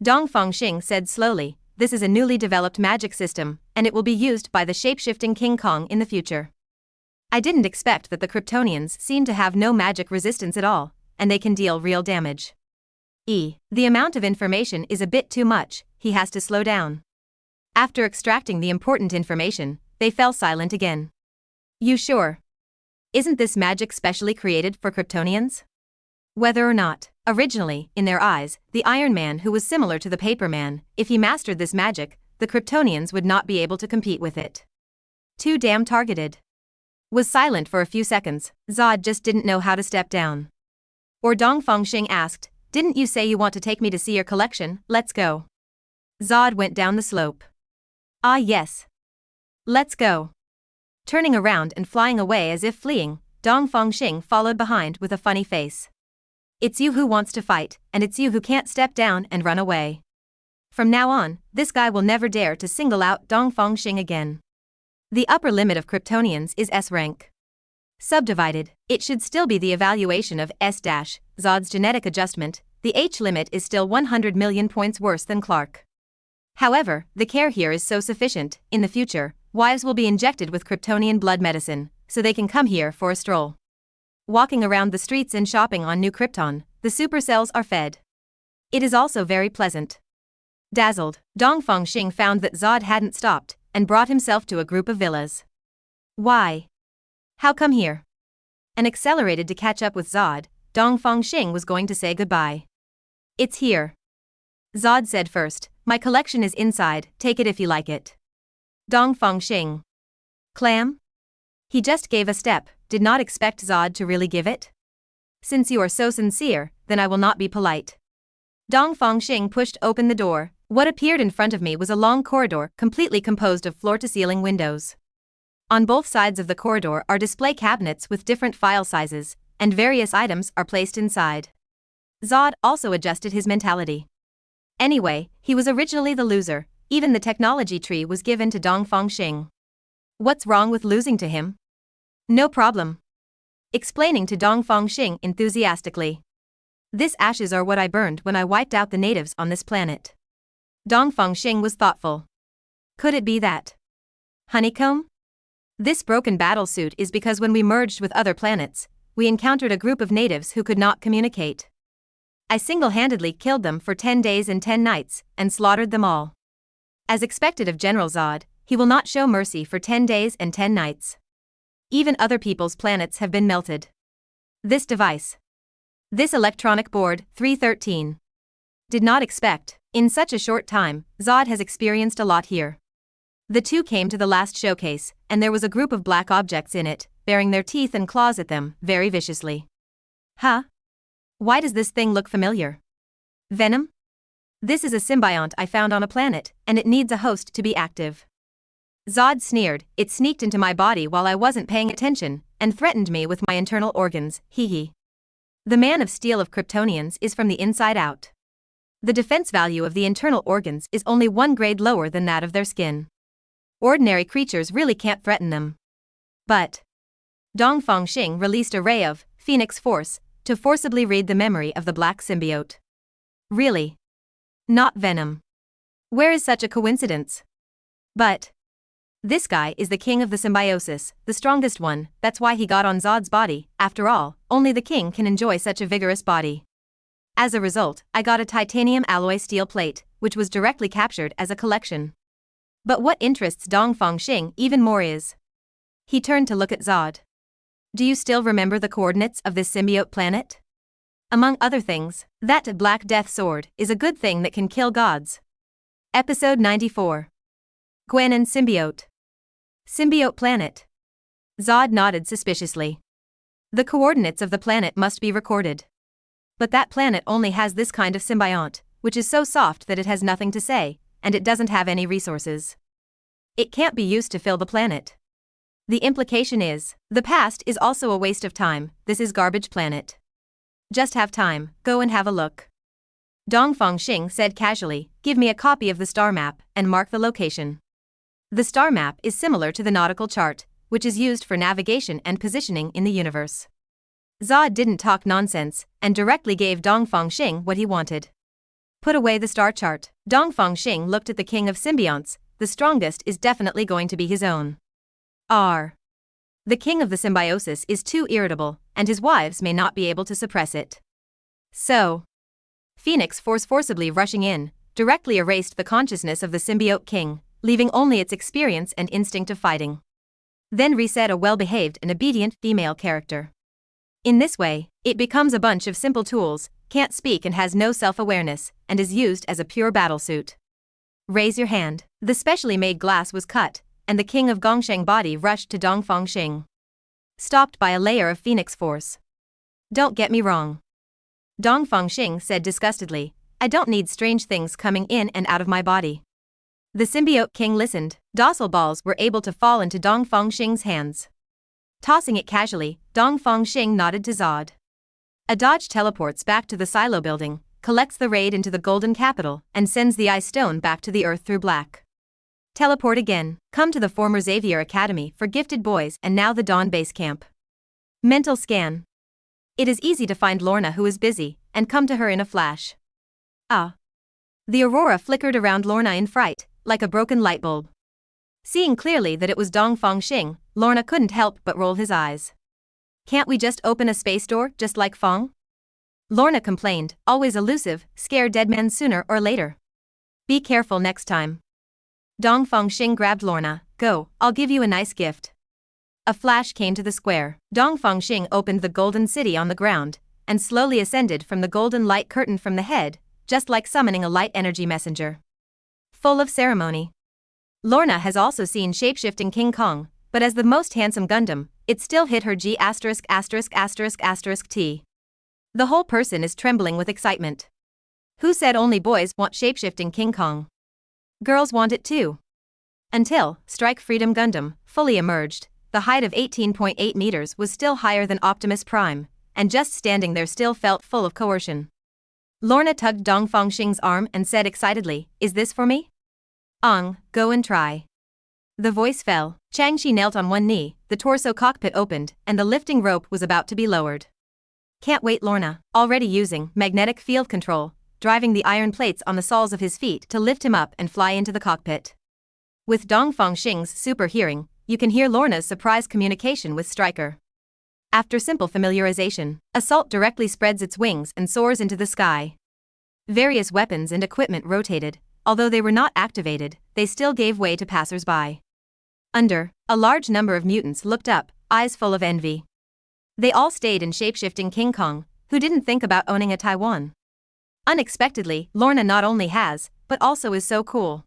Dongfang Xing said slowly, this is a newly developed magic system, and it will be used by the shape-shifting King Kong in the future. I didn't expect that the Kryptonians seem to have no magic resistance at all, and they can deal real damage. The amount of information is a bit too much, he has to slow down. After extracting the important information, they fell silent again. You sure? Isn't this magic specially created for Kryptonians? Whether or not, originally, in their eyes, the Iron Man who was similar to the Paper Man, if he mastered this magic, the Kryptonians would not be able to compete with it. Too damn targeted. Was silent for a few seconds, Zod just didn't know how to step down. Or Dongfang Xing asked, didn't you say you want to take me to see your collection, let's go. Zod went down the slope. Ah yes. Let's go. Turning around and flying away as if fleeing, Dongfang Xing followed behind with a funny face. It's you who wants to fight, and it's you who can't step down and run away. From now on, this guy will never dare to single out Dongfang Xing again. The upper limit of Kryptonians is S rank. Subdivided, it should still be the evaluation of S-, Zod's genetic adjustment, the H limit is still 100 million points worse than Clark. However, the care here is so sufficient, in the future, wives will be injected with Kryptonian blood medicine, so they can come here for a stroll. Walking around the streets and shopping on New Krypton, the supercells are fed. It is also very pleasant. Dazzled, Dongfang Xing found that Zod hadn't stopped, and brought himself to a group of villas. Why? How come here? And accelerated to catch up with Zod, Dongfang Xing was going to say goodbye. It's here. Zod said first, my collection is inside, take it if you like it. Dongfang Xing. Clam? He just gave a step, did not expect Zod to really give it? Since you are so sincere, then I will not be polite. Dongfang Xing pushed open the door. What appeared in front of me was a long corridor completely composed of floor-to-ceiling windows. On both sides of the corridor are display cabinets with different file sizes, and various items are placed inside. Zod also adjusted his mentality. Anyway, he was originally the loser, even the technology tree was given to Dongfang Xing. What's wrong with losing to him? No problem. Explaining to Dongfang Xing enthusiastically. This ashes are what I burned when I wiped out the natives on this planet. Dongfang Xing was thoughtful. Could it be that? Honeycomb? This broken battlesuit is because when we merged with other planets, we encountered a group of natives who could not communicate. I single-handedly killed them for 10 days and 10 nights, and slaughtered them all. As expected of General Zod, he will not show mercy for 10 days and 10 nights. Even other people's planets have been melted. This device. This electronic board, 313. Did not expect. In such a short time, Zod has experienced a lot here. The two came to the last showcase, and there was a group of black objects in it, baring their teeth and claws at them, very viciously. Huh? Why does this thing look familiar? Venom? This is a symbiont I found on a planet, and it needs a host to be active. Zod sneered, it sneaked into my body while I wasn't paying attention, and threatened me with my internal organs, hee hee. The Man of Steel of Kryptonians is from the inside out. The defense value of the internal organs is only 1 grade lower than that of their skin. Ordinary creatures really can't threaten them. But Dongfang Xing released a ray of Phoenix Force to forcibly read the memory of the black symbiote. Really? Not Venom. Where is such a coincidence? But This guy is the king of the symbiosis, the strongest one, that's why he got on Zod's body. After all, only the king can enjoy such a vigorous body. As a result, I got a titanium alloy steel plate, which was directly captured as a collection. But what interests Dongfang Xing even more is... He turned to look at Zod. Do you still remember the coordinates of this symbiote planet? Among other things, that Black Death Sword is a good thing that can kill gods. Episode 94. Gwen and Symbiote. Symbiote planet. Zod nodded suspiciously. The coordinates of the planet must be recorded. But that planet only has this kind of symbiont, which is so soft that it has nothing to say, and it doesn't have any resources. It can't be used to fill the planet. The implication is, the past is also a waste of time. This is garbage planet. Just have time, go and have a look. Dongfang Xing said casually, give me a copy of the star map, and mark the location. The star map is similar to the nautical chart, which is used for navigation and positioning in the universe. Zod didn't talk nonsense, and directly gave Dongfang Xing what he wanted. Put away the star chart. Dongfang Xing looked at the king of symbionts. The strongest is definitely going to be his own. The king of the symbiosis is too irritable, and his wives may not be able to suppress it. So, Phoenix Force forcibly rushing in, directly erased the consciousness of the symbiote king, leaving only its experience and instinct of fighting. Then reset a well-behaved and obedient female character. In this way, it becomes a bunch of simple tools, can't speak and has no self-awareness, and is used as a pure battlesuit. Raise your hand. The specially made glass was cut, and the king of Gongsheng body rushed to Dongfang Xing. Stopped by a layer of Phoenix Force. Don't get me wrong. Dongfang Xing said disgustedly, I don't need strange things coming in and out of my body. The symbiote king listened. Docile balls were able to fall into Dongfang Xing's hands. Tossing it casually, Dongfang Xing nodded to Zod. A dodge teleports back to the silo building, collects the raid into the golden capital, and sends the ice stone back to the earth through black. Teleport again, come to the former Xavier Academy for gifted boys and now the Dawn base camp. Mental scan. It is easy to find Lorna who is busy, and come to her in a flash. The aurora flickered around Lorna in fright, like a broken light bulb. Seeing clearly that it was Dongfang Xing, Lorna couldn't help but roll his eyes. Can't we just open a space door, just like Fong? Lorna complained, always elusive, scare dead men sooner or later. Be careful next time. Dongfang Xing grabbed Lorna, go, I'll give you a nice gift. A flash came to the square. Dongfang Xing opened the golden city on the ground, and slowly ascended from the golden light curtain from the head, just like summoning a light energy messenger. Full of ceremony. Lorna has also seen shapeshifting King Kong, but as the most handsome Gundam, it still hit her G***********T. The whole person is trembling with excitement. Who said only boys want shapeshifting King Kong? Girls want it too. Until Strike Freedom Gundam fully emerged, the height of 18.8 meters was still higher than Optimus Prime, and just standing there still felt full of coercion. Lorna tugged Dongfang Xing's arm and said excitedly, is this for me? Go and try. The voice fell. Changshi knelt on one knee, the torso cockpit opened, and the lifting rope was about to be lowered. Can't wait. Lorna, already using magnetic field control, driving the iron plates on the soles of his feet to lift him up and fly into the cockpit. With Dongfang Xing's super hearing, you can hear Lorna's surprise communication with Stryker. After simple familiarization, Assault directly spreads its wings and soars into the sky. Various weapons and equipment rotated. Although they were not activated, they still gave way to passers-by. Under, a large number of mutants looked up, eyes full of envy. They all stayed in shapeshifting King Kong, who didn't think about owning a Taiwan. Unexpectedly, Lorna not only has, but also is so cool.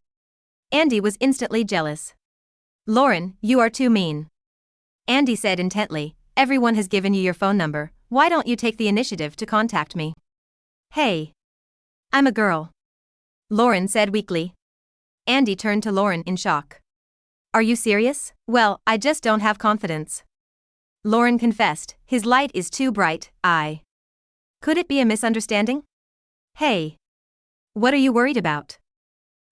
Andy was instantly jealous. Lauren, you are too mean. Andy said intently, everyone has given you your phone number, why don't you take the initiative to contact me? Hey. I'm a girl. Lauren said weakly. Andy turned to Lauren in shock. Are you serious? Well, I just don't have confidence. Lauren confessed, his light is too bright. Could it be a misunderstanding? Hey. What are you worried about?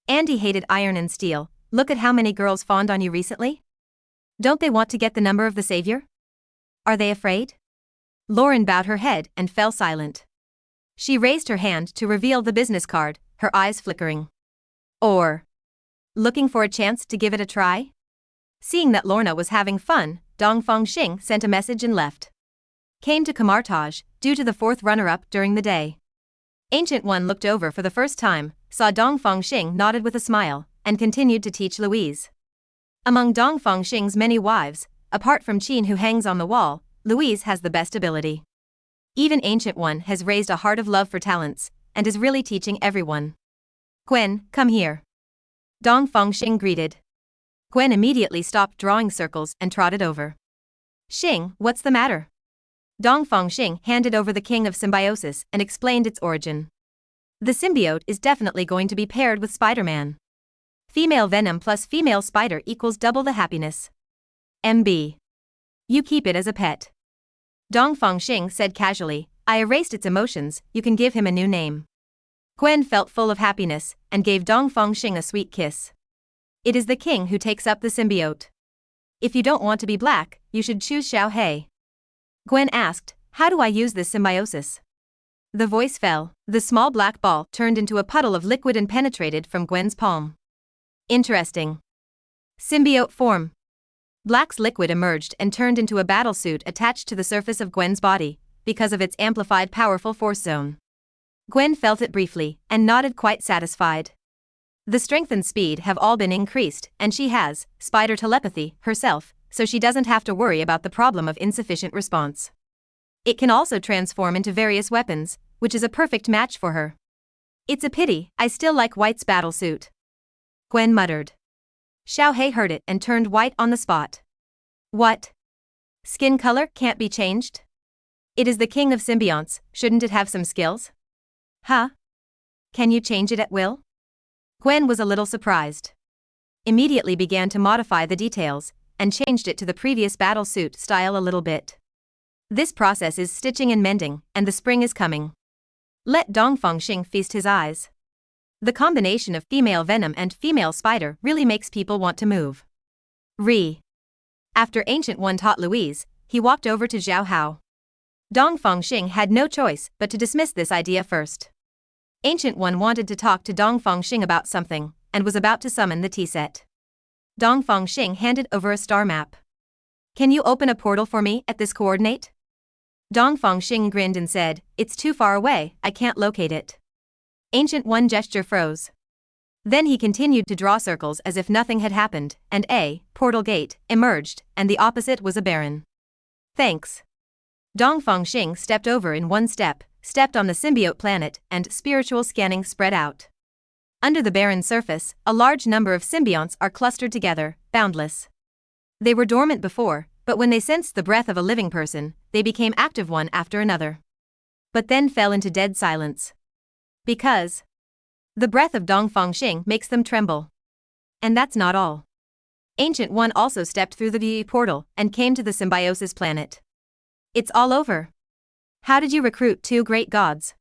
Andy hated iron and steel. Look at how many girls fawned on you recently. Don't they want to get the number of the savior? Are they afraid? Lauren bowed her head and fell silent. She raised her hand to reveal the business card, her eyes flickering. Or looking for a chance to give it a try? Seeing that Lorna was having fun, Dongfang Xing sent a message and left. Came to Camartage, due to the fourth runner-up during the day. Ancient One looked over for the first time, saw Dongfang Xing nodded with a smile, and continued to teach Louise. Among Dongfang Xing's many wives, apart from Qin who hangs on the wall, Louise has the best ability. Even Ancient One has raised a heart of love for talents, and is really teaching everyone. Gwen, come here. Dongfang Xing greeted. Gwen immediately stopped drawing circles and trotted over. Xing, what's the matter? Dongfang Xing handed over the King of Symbiosis and explained its origin. The symbiote is definitely going to be paired with Spider-Man. Female Venom plus female Spider equals double the happiness. MB. You keep it as a pet. Dongfang Xing said casually, I erased its emotions, you can give him a new name. Gwen felt full of happiness, and gave Dongfang Xing a sweet kiss. It is the king who takes up the symbiote. If you don't want to be black, you should choose Xiao Hei. Gwen asked, how do I use this symbiosis? The voice fell, the small black ball turned into a puddle of liquid and penetrated from Gwen's palm. Interesting. Symbiote form. Black's liquid emerged and turned into a battlesuit attached to the surface of Gwen's body, because of its amplified powerful force zone. Gwen felt it briefly, and nodded quite satisfied. The strength and speed have all been increased, and she has spider telepathy herself, so she doesn't have to worry about the problem of insufficient response. It can also transform into various weapons, which is a perfect match for her. It's a pity, I still like White's battlesuit. Gwen muttered. Xiao Hei heard it and turned white on the spot. What? Skin color can't be changed? It is the king of symbionts, shouldn't it have some skills? Huh? Can you change it at will? Gwen was a little surprised. Immediately began to modify the details, and changed it to the previous battlesuit style a little bit. This process is stitching and mending, and the spring is coming. Let Dongfang Xing feast his eyes. The combination of female Venom and female Spider really makes people want to move. After Ancient One taught Louise, he walked over to Zhao Hao. Dongfang Xing had no choice but to dismiss this idea first. Ancient One wanted to talk to Dongfang Xing about something, and was about to summon the tea set. Dongfang Xing handed over a star map. Can you open a portal for me at this coordinate? Dongfang Xing grinned and said, it's too far away, I can't locate it. Ancient One gesture froze. Then he continued to draw circles as if nothing had happened, and a portal gate emerged, and the opposite was a baron. Thanks. Dongfang Xing stepped over in one step, stepped on the symbiote planet, and spiritual scanning spread out. Under the barren surface, a large number of symbionts are clustered together, boundless. They were dormant before, but when they sensed the breath of a living person, they became active one after another. But then fell into dead silence. Because the breath of Dongfang Xing makes them tremble. And that's not all. Ancient One also stepped through the VE portal and came to the symbiosis planet. It's all over. How did you recruit two great gods?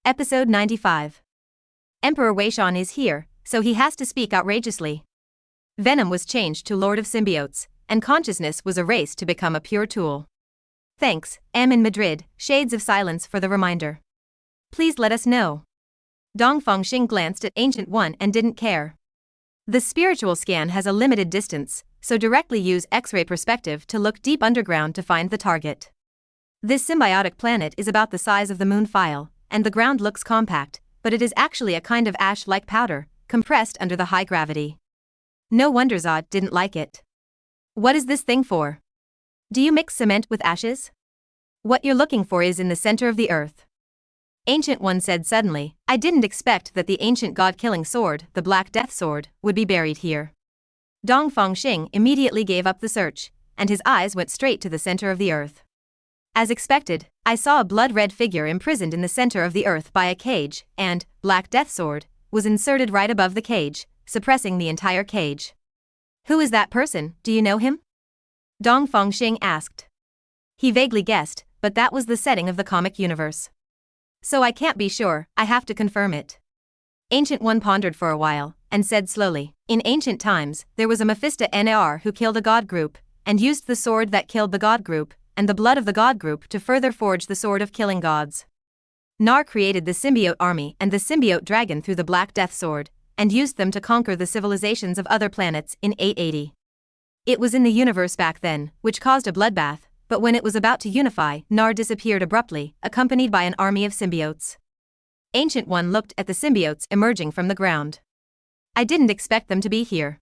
Episode 95. Emperor Weishan is here, so he has to speak outrageously. Venom was changed to Lord of Symbiotes, and consciousness was erased to become a pure tool. Thanks, M in Madrid, shades of silence for the reminder. Please let us know. Dongfang Xing glanced at Ancient One and didn't care. The spiritual scan has a limited distance, so directly use X-ray perspective to look deep underground to find the target. This symbiotic planet is about the size of the moon file, and the ground looks compact, but it is actually a kind of ash-like powder, compressed under the high gravity. No wonder Zod didn't like it. What is this thing for? Do you mix cement with ashes? What you're looking for is in the center of the earth. Ancient One said suddenly, I didn't expect that the ancient god-killing sword, the Black Death Sword, would be buried here. Dongfang Xing immediately gave up the search, and his eyes went straight to the center of the earth. As expected, I saw a blood-red figure imprisoned in the center of the earth by a cage, and Black Death Sword was inserted right above the cage, suppressing the entire cage. Who is that person, do you know him? Dongfang Xing asked. He vaguely guessed, but that was the setting of the comic universe. So I can't be sure, I have to confirm it. Ancient One pondered for a while, and said slowly, in ancient times, there was a Mephisto Nar who killed a god group, and used the sword that killed the god group, and the blood of the god group to further forge the sword of killing gods. Nar created the symbiote army and the symbiote dragon through the Black Death Sword, and used them to conquer the civilizations of other planets in 880. It was in the universe back then, which caused a bloodbath, but when it was about to unify, Nar disappeared abruptly, accompanied by an army of symbiotes. Ancient One looked at the symbiotes emerging from the ground. I didn't expect them to be here.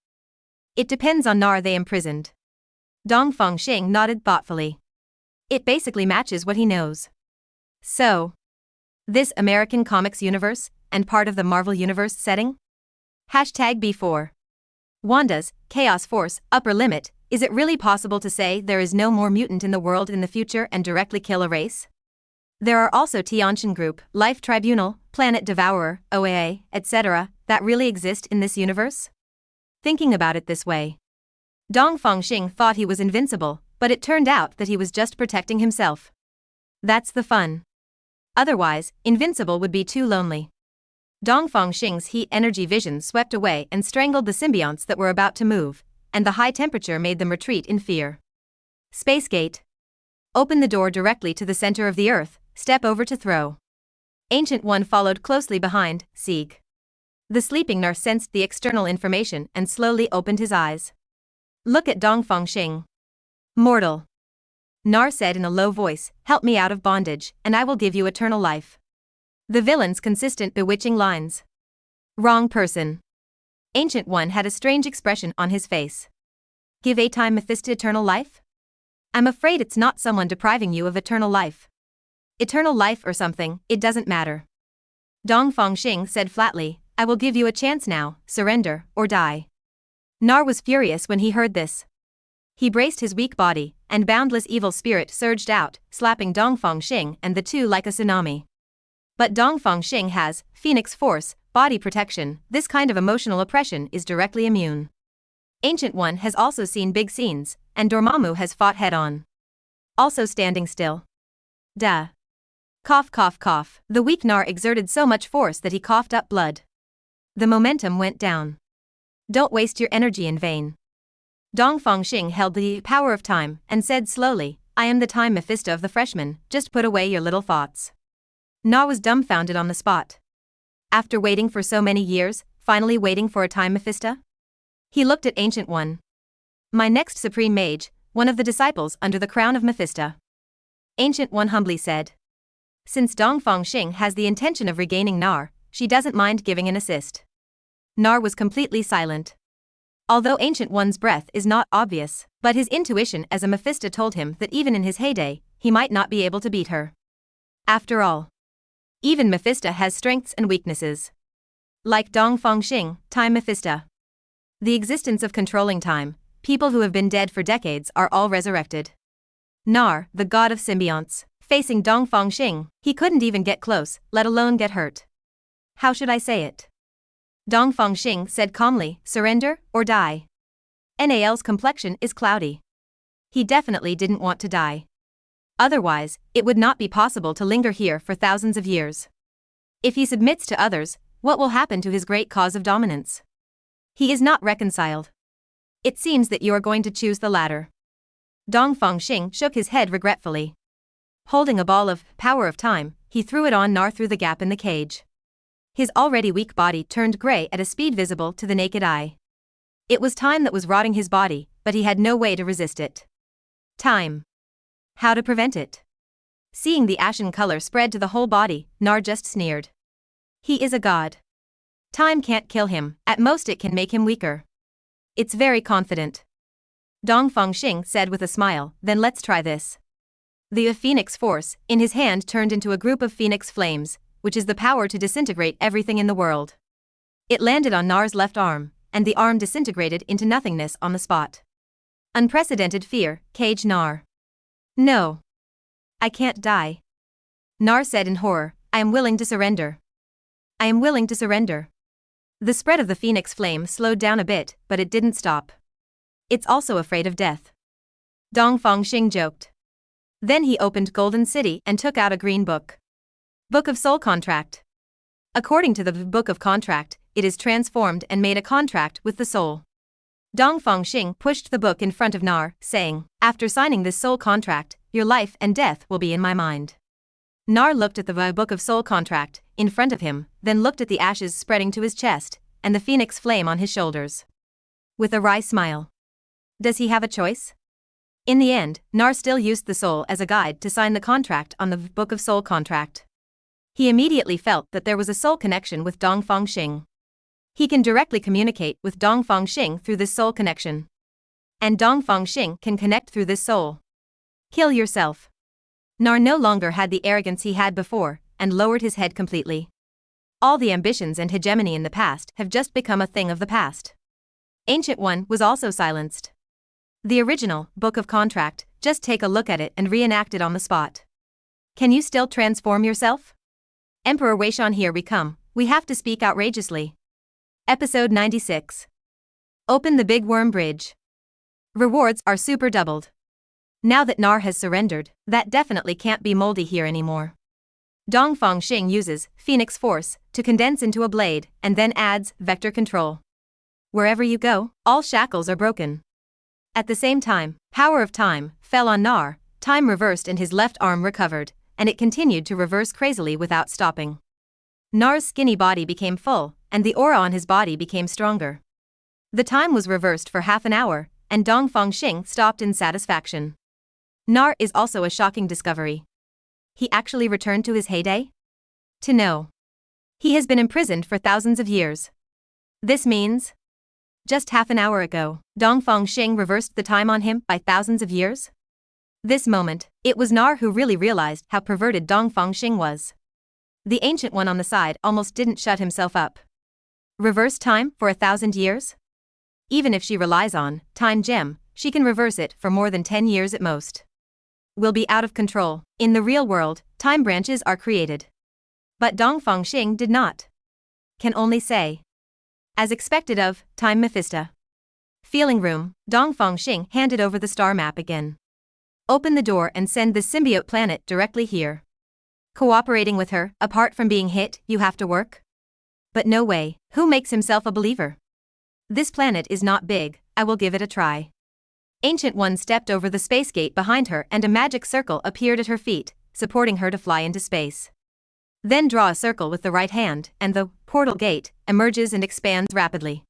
It depends on Nar they imprisoned. Dongfang Xing nodded thoughtfully. It basically matches what he knows. So, this American Comics universe, and part of the Marvel Universe setting? #B4. Wanda's Chaos Force upper limit. Is it really possible to say there is no more mutant in the world in the future and directly kill a race? There are also Tiantian Group, Life Tribunal, Planet Devourer, OAA, etc., that really exist in this universe? Thinking about it this way, Dongfang Xing thought he was invincible, but it turned out that he was just protecting himself. That's the fun. Otherwise, invincible would be too lonely. Dongfang Xing's heat energy vision swept away and strangled the symbionts that were about to move, and the high temperature made them retreat in fear. Space Gate. Open the door directly to the center of the Earth, step over to throw. Ancient One followed closely behind, Sieg. The sleeping Nar sensed the external information and slowly opened his eyes. Look at Dongfang Xing. Mortal. Nar said in a low voice, help me out of bondage, and I will give you eternal life. The villain's consistent bewitching lines. Wrong person. Ancient One had a strange expression on his face. Give a time Mephisto eternal life? I'm afraid it's not someone depriving you of eternal life. Eternal life or something, it doesn't matter. Dongfang Xing said flatly, I will give you a chance now, surrender, or die. Nar was furious when he heard this. He braced his weak body, and boundless evil spirit surged out, slapping Dongfang Xing and the two like a tsunami. But Dongfang Xing has Phoenix Force, body protection. This kind of emotional oppression is directly immune. Ancient One has also seen big scenes, and Dormammu has fought head-on. Also standing still. Duh. Cough cough cough. The weak Nar exerted so much force that he coughed up blood. The momentum went down. Don't waste your energy in vain. Dongfang Xing held the power of time and said slowly, I am the time Mephisto of the freshmen, just put away your little thoughts. Nar was dumbfounded on the spot. After waiting for so many years, finally waiting for a time Mephisto? He looked at Ancient One. My next supreme mage, one of the disciples under the crown of Mephisto. Ancient One humbly said. Since Dongfang Xing has the intention of regaining Nar, she doesn't mind giving an assist. Nar was completely silent. Although Ancient One's breath is not obvious, but his intuition as a Mephisto told him that even in his heyday, he might not be able to beat her. After all, even Mephisto has strengths and weaknesses. Like Dongfang Xing, Time Mephisto. The existence of controlling time, people who have been dead for decades are all resurrected. Nar, the god of symbionts, facing Dongfang Xing, he couldn't even get close, let alone get hurt. How should I say it? Dongfang Xing said calmly, surrender, or die. Nal's complexion is cloudy. He definitely didn't want to die. Otherwise, it would not be possible to linger here for thousands of years. If he submits to others, what will happen to his great cause of dominance? He is not reconciled. It seems that you are going to choose the latter. Dongfang Xing shook his head regretfully. Holding a ball of power of time, he threw it on Nar through the gap in the cage. His already weak body turned gray at a speed visible to the naked eye. It was time that was rotting his body, but he had no way to resist it. Time. How to prevent it? Seeing the ashen color spread to the whole body, Nar just sneered. He is a god. Time can't kill him, at most it can make him weaker. It's very confident. Dongfang Xing said with a smile, then let's try this. The Phoenix Force, in his hand turned into a group of Phoenix Flames, which is the power to disintegrate everything in the world. It landed on Nar's left arm, and the arm disintegrated into nothingness on the spot. Unprecedented fear caged Nar. No. I can't die. Nar said in horror, I am willing to surrender. I am willing to surrender. The spread of the Phoenix flame slowed down a bit, but it didn't stop. It's also afraid of death. Dongfang Xing joked. Then he opened Golden City and took out a green book. Book of Soul Contract. According to the Book of Contract, it is transformed and made a contract with the soul. Dongfang Xing pushed the book in front of Nar, saying, after signing this soul contract, your life and death will be in my mind. Nar looked at the Book of Soul Contract in front of him, then looked at the ashes spreading to his chest, and the phoenix flame on his shoulders. With a wry smile. Does he have a choice? In the end, Nar still used the soul as a guide to sign the contract on the Book of Soul contract. He immediately felt that there was a soul connection with Dongfang Xing. He can directly communicate with Dongfang Xing through this soul connection. And Dongfang Xing can connect through this soul. Kill yourself. Nar no longer had the arrogance he had before, and lowered his head completely. All the ambitions and hegemony in the past have just become a thing of the past. Ancient One was also silenced. The original Book of Contract, just take a look at it and reenact it on the spot. Can you still transform yourself? Emperor Weishan, here we come, we have to speak outrageously. Episode 96. Open the Big Worm Bridge. Rewards are super doubled. Now that Nar has surrendered, that definitely can't be moldy here anymore. Dongfang Xing uses Phoenix Force to condense into a blade and then adds Vector Control. Wherever you go, all shackles are broken. At the same time, Power of Time fell on Nar, time reversed and his left arm recovered, and it continued to reverse crazily without stopping. Nar's skinny body became full, and the aura on his body became stronger. The time was reversed for half an hour, and Dongfang Xing stopped in satisfaction. Nar is also a shocking discovery. He actually returned to his heyday? To no. He has been imprisoned for thousands of years. This means, just half an hour ago, Dongfang Xing reversed the time on him by thousands of years? This moment, it was Nar who really realized how perverted Dongfang Xing was. The Ancient One on the side almost didn't shut himself up. Reverse time for 1,000 years? Even if she relies on Time Gem, she can reverse it for more than 10 years at most. Will be out of control. In the real world, time branches are created. But Dongfang Xing did not. Can only say, as expected of Time Mephisto. Feeling room, Dongfang Xing handed over the star map again. Open the door and send the symbiote planet directly here. Cooperating with her, apart from being hit, you have to work? But no way, who makes himself a believer? This planet is not big, I will give it a try. Ancient One stepped over the space gate behind her and a magic circle appeared at her feet, supporting her to fly into space. Then draw a circle with the right hand, and the portal gate emerges and expands rapidly.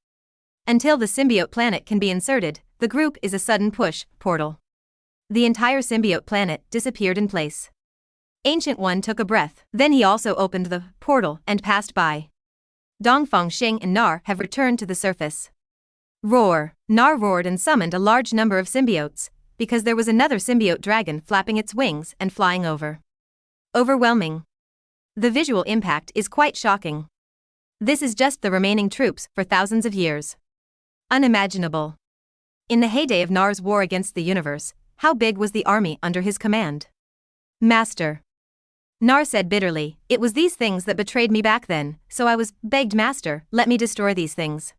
Until the symbiote planet can be inserted, the group is a sudden push portal. The entire symbiote planet disappeared in place. Ancient One took a breath, then he also opened the portal and passed by. Dongfang Xing and Nar have returned to the surface. Roar! Nar roared and summoned a large number of symbiotes, because there was another symbiote dragon flapping its wings and flying over. Overwhelming. The visual impact is quite shocking. This is just the remaining troops for thousands of years. Unimaginable. In the heyday of Nar's war against the universe, how big was the army under his command? Master. Nar said bitterly, it was these things that betrayed me back then, so I was begged, Master, let me destroy these things.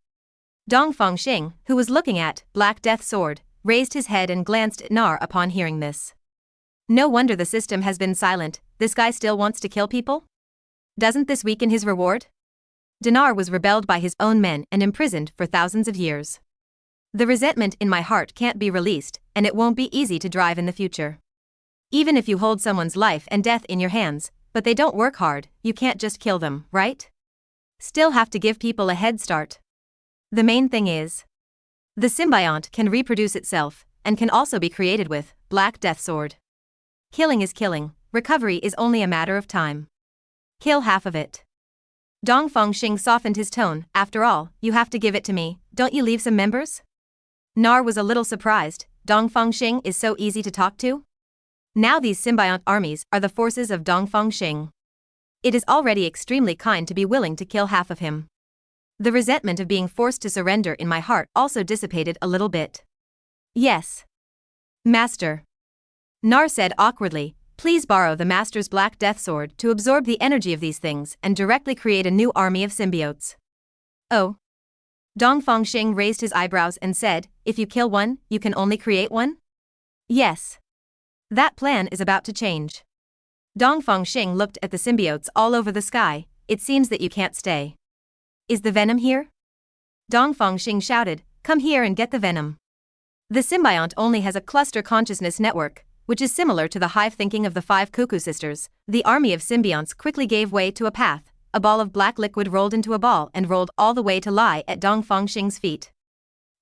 Dongfang Xing, who was looking at Black Death Sword, raised his head and glanced at Nar upon hearing this. No wonder the system has been silent, this guy still wants to kill people? Doesn't this weaken his reward? Dinar was rebelled by his own men and imprisoned for thousands of years. The resentment in my heart can't be released, and it won't be easy to drive in the future. Even if you hold someone's life and death in your hands, but they don't work hard, you can't just kill them, right? Still have to give people a head start. The main thing is, the symbiont can reproduce itself, and can also be created with Black Death Sword. Killing is killing, recovery is only a matter of time. Kill half of it. Dongfang Xing softened his tone, after all, you have to give it to me, don't you leave some members? Nar was a little surprised, Dongfang Xing is so easy to talk to? Now these symbiont armies are the forces of Dongfang Xing. It is already extremely kind to be willing to kill half of him. The resentment of being forced to surrender in my heart also dissipated a little bit. Yes. Master. Nar said awkwardly, please borrow the Master's Black Death Sword to absorb the energy of these things and directly create a new army of symbiotes. Oh. Dongfang Xing raised his eyebrows and said, if you kill one, you can only create one? Yes. That plan is about to change. Dongfang Xing looked at the symbiotes all over the sky, it seems that you can't stay. Is the venom here? Dongfang Xing shouted, come here and get the venom. The symbiont only has a cluster consciousness network, which is similar to the hive thinking of the 5 Cuckoo Sisters. The army of symbionts quickly gave way to a path, a ball of black liquid rolled into a ball and rolled all the way to lie at Dongfang Xing's feet.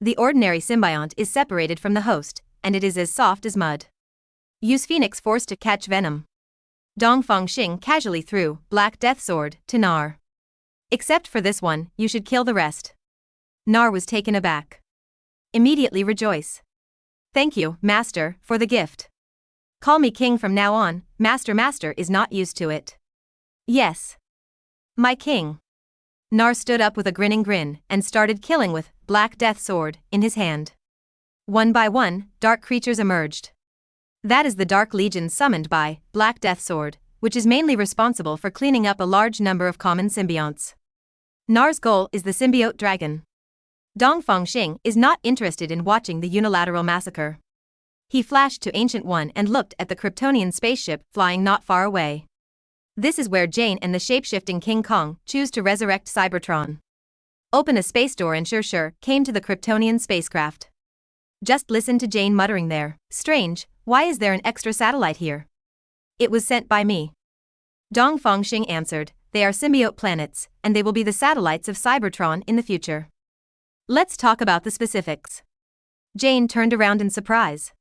The ordinary symbiont is separated from the host, and it is as soft as mud. Use Phoenix Force to catch venom. Dongfang Xing casually threw Black Death Sword to Nar. Except for this one, you should kill the rest. Nar was taken aback. Immediately rejoice. Thank you, Master, for the gift. Call me King from now on. Master is not used to it. Yes. My King. Nar stood up with a grinning grin and started killing with Black Death Sword in his hand. One by one, dark creatures emerged. That is the Dark Legion summoned by Black Death Sword, which is mainly responsible for cleaning up a large number of common symbionts. Nar's goal is the symbiote dragon. Dongfang Xing is not interested in watching the unilateral massacre. He flashed to Ancient One and looked at the Kryptonian spaceship flying not far away. This is where Jane and the shape-shifting King Kong choose to resurrect Cybertron. Open a space door and sure came to the Kryptonian spacecraft. Just listen to Jane muttering there. Strange, why is there an extra satellite here? It was sent by me. Dongfang Xing answered, they are symbiote planets, and they will be the satellites of Cybertron in the future. Let's talk about the specifics. Jane turned around in surprise.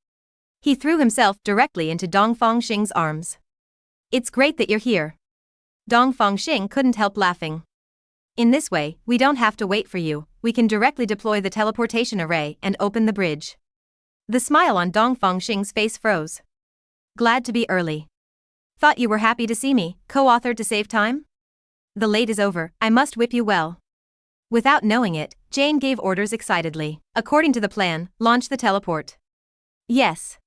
He threw himself directly into Dongfang Xing's arms. It's great that you're here. Dongfang Xing couldn't help laughing. In this way, we don't have to wait for you, we can directly deploy the teleportation array and open the bridge. The smile on Dongfang Xing's face froze. Glad to be early. Thought you were happy to see me, co-author to save time? The late is over, I must whip you well. Without knowing it, Jane gave orders excitedly. According to the plan, launch the teleport. Yes.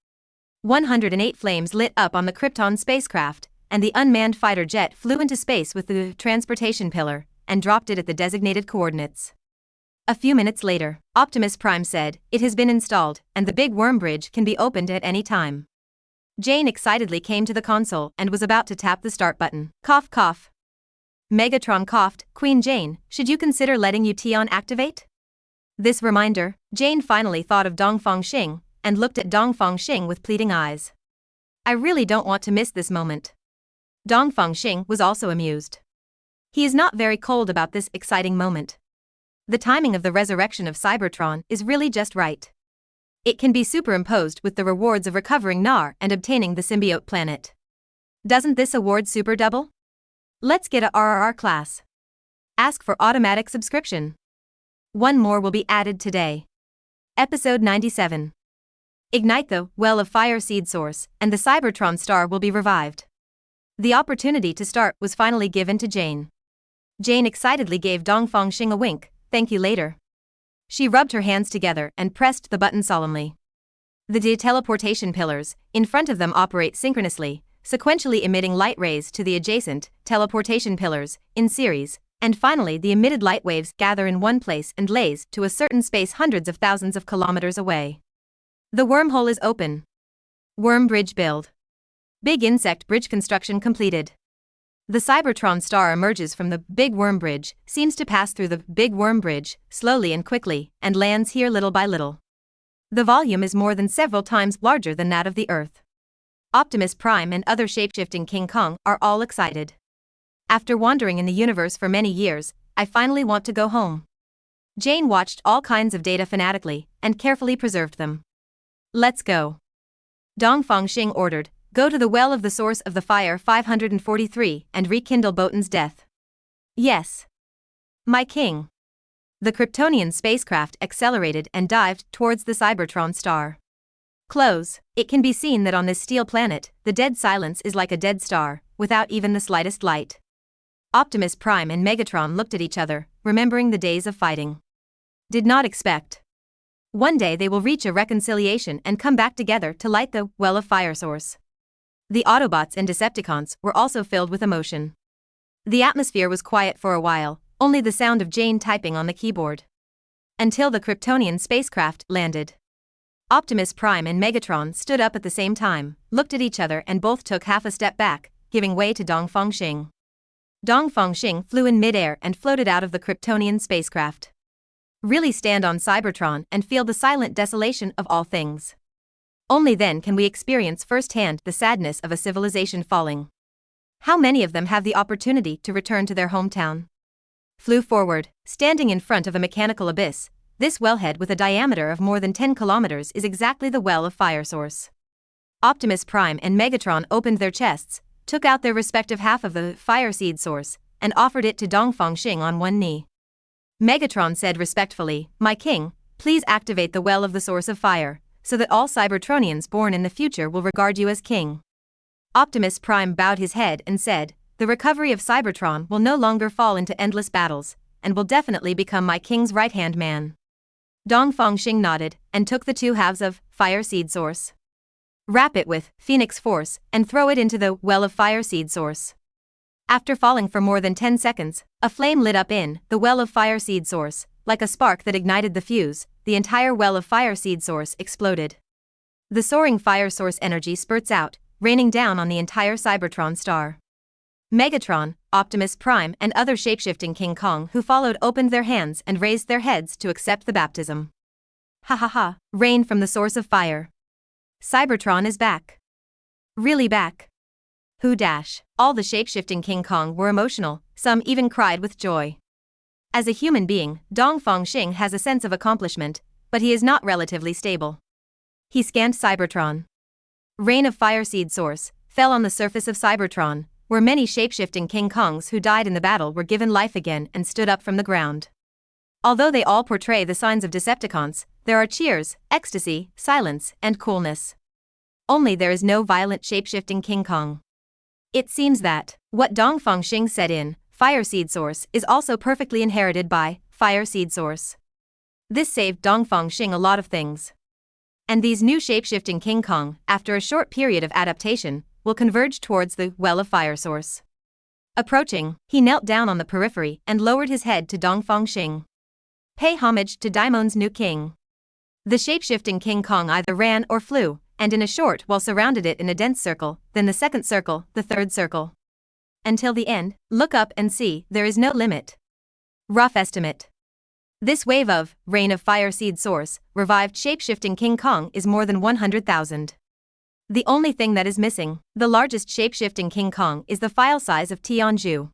108 flames lit up on the Krypton spacecraft, and the unmanned fighter jet flew into space with the transportation pillar, and dropped it at the designated coordinates. A few minutes later, Optimus Prime said, it has been installed, and the big worm bridge can be opened at any time. Jane excitedly came to the console and was about to tap the start button. Cough cough. Megatron coughed, Queen Jane, should you consider letting Ution activate? This reminder, Jane finally thought of Dongfang Xing, and looked at Dongfang Xing with pleading eyes. I really don't want to miss this moment. Dongfang Xing was also amused. He is not very cold about this exciting moment. The timing of the resurrection of Cybertron is really just right. It can be superimposed with the rewards of recovering Nar and obtaining the symbiote planet. Doesn't this award super double? Let's get a RRR class. Ask for automatic subscription. One more will be added today. Episode 97. Ignite the Well of Fire seed source, and the Cybertron star will be revived. The opportunity to start was finally given to Jane. Jane excitedly gave Dongfang Xing a wink, thank you later. She rubbed her hands together and pressed the button solemnly. The teleportation pillars, in front of them operate synchronously, sequentially emitting light rays to the adjacent teleportation pillars, in series, and finally the emitted light waves gather in one place and laze to a certain space hundreds of thousands of kilometers away. The wormhole is open. Worm bridge build. Big insect bridge construction completed. The Cybertron star emerges from the big worm bridge, seems to pass through the big worm bridge, slowly and quickly, and lands here little by little. The volume is more than several times larger than that of the Earth. Optimus Prime and other shapeshifting King Kong are all excited. After wandering in the universe for many years, I finally want to go home. Jane watched all kinds of data fanatically, and carefully preserved them. Let's go. Dongfang Xing ordered, go to the well of the source of the fire 543 and rekindle Botan's death. Yes. My king. The Kryptonian spacecraft accelerated and dived towards the Cybertron star. Close, it can be seen that on this steel planet, the dead silence is like a dead star, without even the slightest light. Optimus Prime and Megatron looked at each other, remembering the days of fighting. Did not expect. One day they will reach a reconciliation and come back together to light the well of fire source. The Autobots and Decepticons were also filled with emotion. The atmosphere was quiet for a while, only the sound of Jane typing on the keyboard. Until the Kryptonian spacecraft landed. Optimus Prime and Megatron stood up at the same time, looked at each other and both took half a step back, giving way to Dongfang Xing. Dongfang Xing flew in midair and floated out of the Kryptonian spacecraft. Really stand on Cybertron and feel the silent desolation of all things. Only then can we experience firsthand the sadness of a civilization falling. How many of them have the opportunity to return to their hometown? Flew forward, standing in front of a mechanical abyss, This wellhead with a diameter of more than 10 kilometers is exactly the well of fire source. Optimus Prime and Megatron opened their chests, took out their respective half of the fire seed source, and offered it to Dongfang Xing on one knee. Megatron said respectfully, "My king, please activate the well of the source of fire, so that all Cybertronians born in the future will regard you as king." Optimus Prime bowed his head and said, "The recovery of Cybertron will no longer fall into endless battles, and will definitely become my king's right-hand man." Dongfang Xing nodded, and took the two halves of fire seed source. "Wrap it with Phoenix Force, and throw it into the well of fire seed source." After falling for more than 10 seconds, a flame lit up in the well of fire seed source. Like a spark that ignited the fuse, the entire well of fire seed source exploded. The soaring fire source energy spurts out, raining down on the entire Cybertron star. Megatron, Optimus Prime and other shapeshifting King Kong who followed opened their hands and raised their heads to accept the baptism. Ha ha ha, rain from the source of fire. Cybertron is back. Really back. Who dash. All the shapeshifting King Kong were emotional, some even cried with joy. As a human being, Dongfang Xing has a sense of accomplishment, but he is not relatively stable. He scanned Cybertron. Rain of fire seed source fell on the surface of Cybertron, where many shapeshifting King Kongs who died in the battle were given life again and stood up from the ground. Although they all portray the signs of Decepticons, there are cheers, ecstasy, silence, and coolness. Only there is no violent shapeshifting King Kong. It seems that what Dongfang Xing said in Fire Seed Source is also perfectly inherited by Fire Seed Source. This saved Dongfang Xing a lot of things. And these new shapeshifting King Kong, after a short period of adaptation, will converge towards the well of fire source. Approaching, he knelt down on the periphery and lowered his head to Dongfang Xing. "Pay homage to Daimon's new king." The shapeshifting King Kong either ran or flew, and in a short while surrounded it in a dense circle, then the second circle, the third circle. Until the end, look up and see, there is no limit. Rough estimate. This wave of Rain of Fire Seed Source revived shapeshifting King Kong is more than 100,000. The only thing that is missing, the largest shapeshifting King Kong, is the file size of Tianzhu.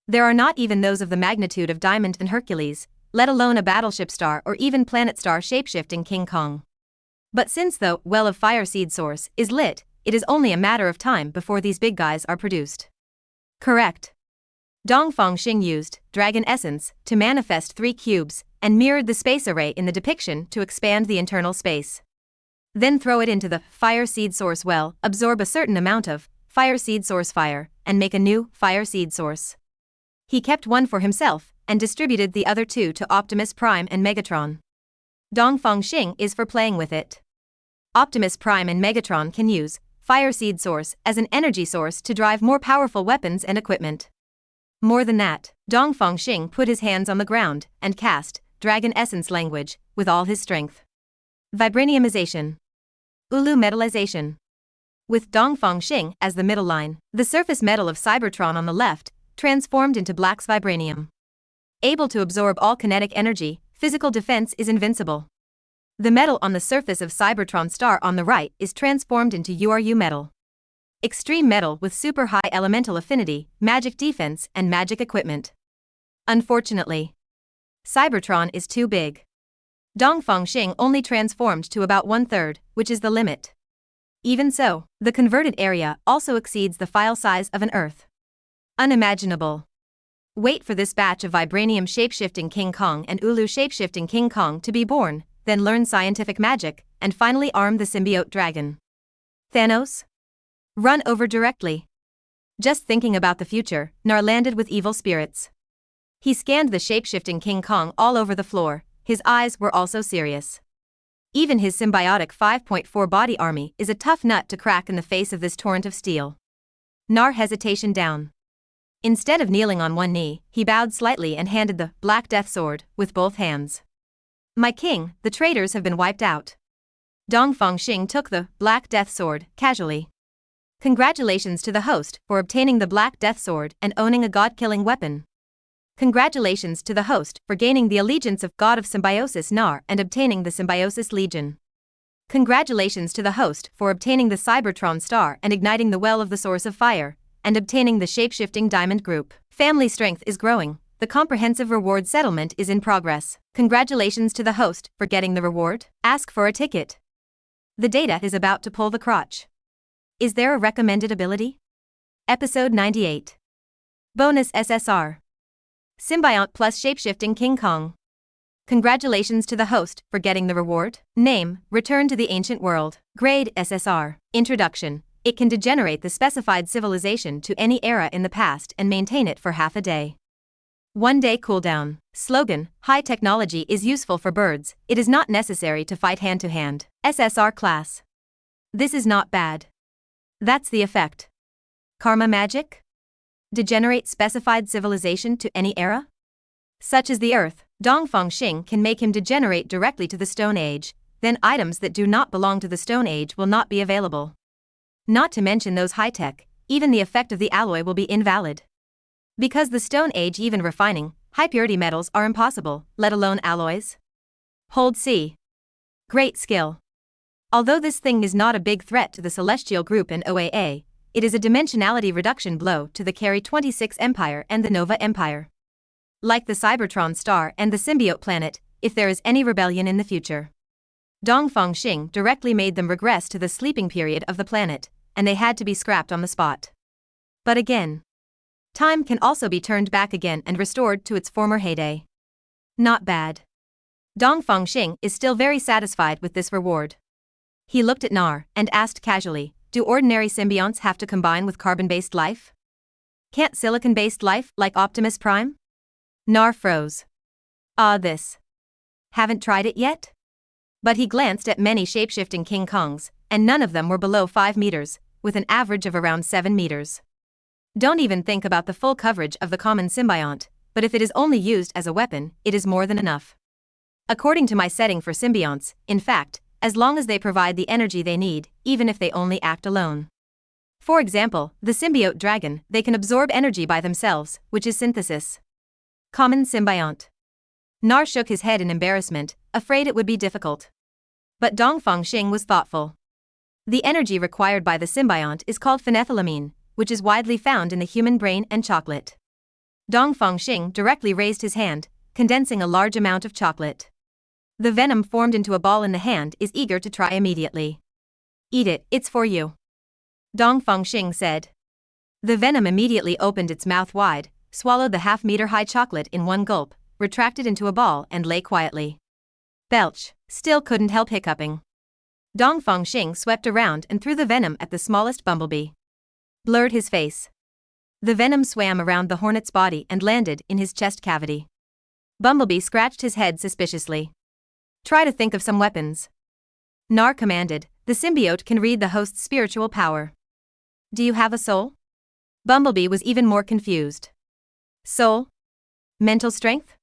There are not even those of the magnitude of Diamond and Hercules, let alone a battleship star or even planet star shapeshifting King Kong. But since the well of fire seed source is lit, it is only a matter of time before these big guys are produced. Correct. Dongfang Xing used Dragon Essence to manifest 3 cubes and mirrored the space array in the depiction to expand the internal space. Then throw it into the fire seed source well, absorb a certain amount of fire seed source fire, and make a new fire seed source. He kept one for himself and distributed the other 2 to Optimus Prime and Megatron. Dongfang Xing is for playing with it. Optimus Prime and Megatron can use fire seed source as an energy source to drive more powerful weapons and equipment. More than that, Dongfang Xing put his hands on the ground and cast Dragon Essence language with all his strength. Vibraniumization. Ulu metallization. With Dongfang Xing as the middle line, the surface metal of Cybertron on the left transformed into Black's vibranium. Able to absorb all kinetic energy, physical defense is invincible. The metal on the surface of Cybertron star on the right is transformed into URU metal. Extreme metal with super high elemental affinity, magic defense, and magic equipment. Unfortunately, Cybertron is too big. Dongfang Xing only transformed to about 1/3, which is the limit. Even so, the converted area also exceeds the file size of an Earth. Unimaginable. Wait for this batch of vibranium shapeshifting King Kong and Ulu shapeshifting King Kong to be born, then learn scientific magic, and finally arm the symbiote dragon. Thanos? Run over directly. Just thinking about the future, Nar landed with evil spirits. He scanned the shapeshifting King Kong all over the floor. His eyes were also serious. Even his symbiotic 5.4 body army is a tough nut to crack in the face of this torrent of steel. Nar hesitation down. Instead of kneeling on one knee, he bowed slightly and handed the Black Death Sword with both hands. "My king, the traitors have been wiped out." Dongfang Xing took the Black Death Sword casually. Congratulations to the host for obtaining the Black Death Sword and owning a god-killing weapon. Congratulations to the host for gaining the allegiance of God of Symbiosis Nar and obtaining the Symbiosis Legion. Congratulations to the host for obtaining the Cybertron Star and igniting the well of the Source of Fire, and obtaining the Shapeshifting Diamond Group. Family strength is growing, The comprehensive reward settlement is in progress. Congratulations to the host for getting the reward. Ask for a ticket. The data is about to pull the crotch. Is there a recommended ability? Episode 98. Bonus SSR. Symbiont plus Shapeshifting King Kong. Congratulations to the host for getting the reward. Name, Return to the Ancient World. Grade, SSR. Introduction. It can degenerate the specified civilization to any era in the past and maintain it for half a day. 1 day cooldown. Slogan, high technology is useful for birds, it is not necessary to fight hand to hand. SSR class. This is not bad. That's the effect. Karma magic? Degenerate specified civilization to any era? Such as the Earth, Dongfang Xing can make him degenerate directly to the Stone Age, then items that do not belong to the Stone Age will not be available. Not to mention those high-tech, even the effect of the alloy will be invalid. Because the Stone Age even refining, high-purity metals are impossible, let alone alloys. Hold C. Great skill. Although this thing is not a big threat to the Celestial Group and OAA, it is a dimensionality reduction blow to the Carry 26 Empire and the Nova Empire. Like the Cybertron star and the symbiote planet, if there is any rebellion in the future. Dongfang Xing directly made them regress to the sleeping period of the planet, and they had to be scrapped on the spot. But again, time can also be turned back again and restored to its former heyday. Not bad. Dongfang Xing is still very satisfied with this reward. He looked at Nar and asked casually, do ordinary symbionts have to combine with carbon-based life? Can't silicon-based life like Optimus Prime? Nar froze. This. Haven't tried it yet? But he glanced at many shapeshifting King Kongs, and none of them were below 5 meters, with an average of around 7 meters. Don't even think about the full coverage of the common symbiont, but if it is only used as a weapon, it is more than enough. According to my setting for symbionts, in fact, as long as they provide the energy they need, even if they only act alone. For example, the symbiote dragon, they can absorb energy by themselves, which is synthesis. Common symbiont. Nar shook his head in embarrassment, afraid it would be difficult. But Dongfang Xing was thoughtful. The energy required by the symbiont is called phenethylamine, which is widely found in the human brain and chocolate. Dongfang Xing directly raised his hand, condensing a large amount of chocolate. The venom formed into a ball in the hand is eager to try immediately. Eat it, it's for you. Dongfang Xing said. The venom immediately opened its mouth wide, swallowed the half-meter-high chocolate in one gulp, retracted into a ball and lay quietly. Belch, still couldn't help hiccuping. Dongfang Xing swept around and threw the venom at the smallest bumblebee. Blurred his face. The venom swam around the hornet's body and landed in his chest cavity. Bumblebee scratched his head suspiciously. Try to think of some weapons. Nar commanded, the symbiote can read the host's spiritual power. Do you have a soul? Bumblebee was even more confused. Soul? Mental strength?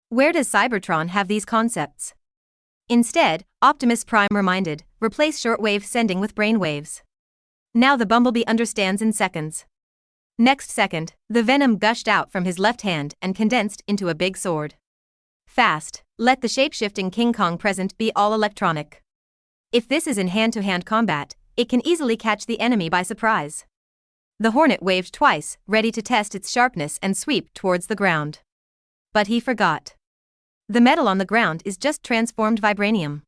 Where does Cybertron have these concepts? Instead, Optimus Prime reminded, replace shortwave sending with brainwaves. Now the bumblebee understands in seconds. Next second, the venom gushed out from his left hand and condensed into a big sword. Fast, let the shape-shifting King Kong present be all electronic. If this is in hand-to-hand combat, it can easily catch the enemy by surprise. The hornet waved twice, ready to test its sharpness and sweep towards the ground. But he forgot. The metal on the ground is just transformed vibranium.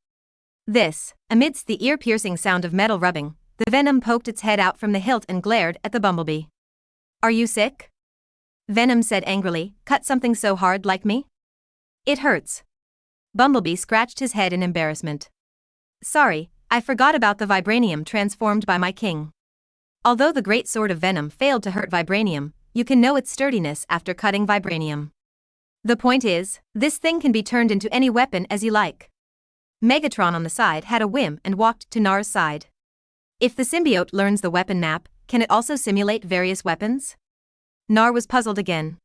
This, amidst the ear-piercing sound of metal rubbing, the venom poked its head out from the hilt and glared at the bumblebee. Are you sick? Venom said angrily, cut something so hard like me? It hurts. Bumblebee scratched his head in embarrassment. Sorry, I forgot about the vibranium transformed by my king. Although the great sword of venom failed to hurt vibranium, you can know its sturdiness after cutting vibranium. The point is, this thing can be turned into any weapon as you like. Megatron on the side had a whim and walked to Nar's side. If the symbiote learns the weapon map, can it also simulate various weapons? Nar was puzzled again.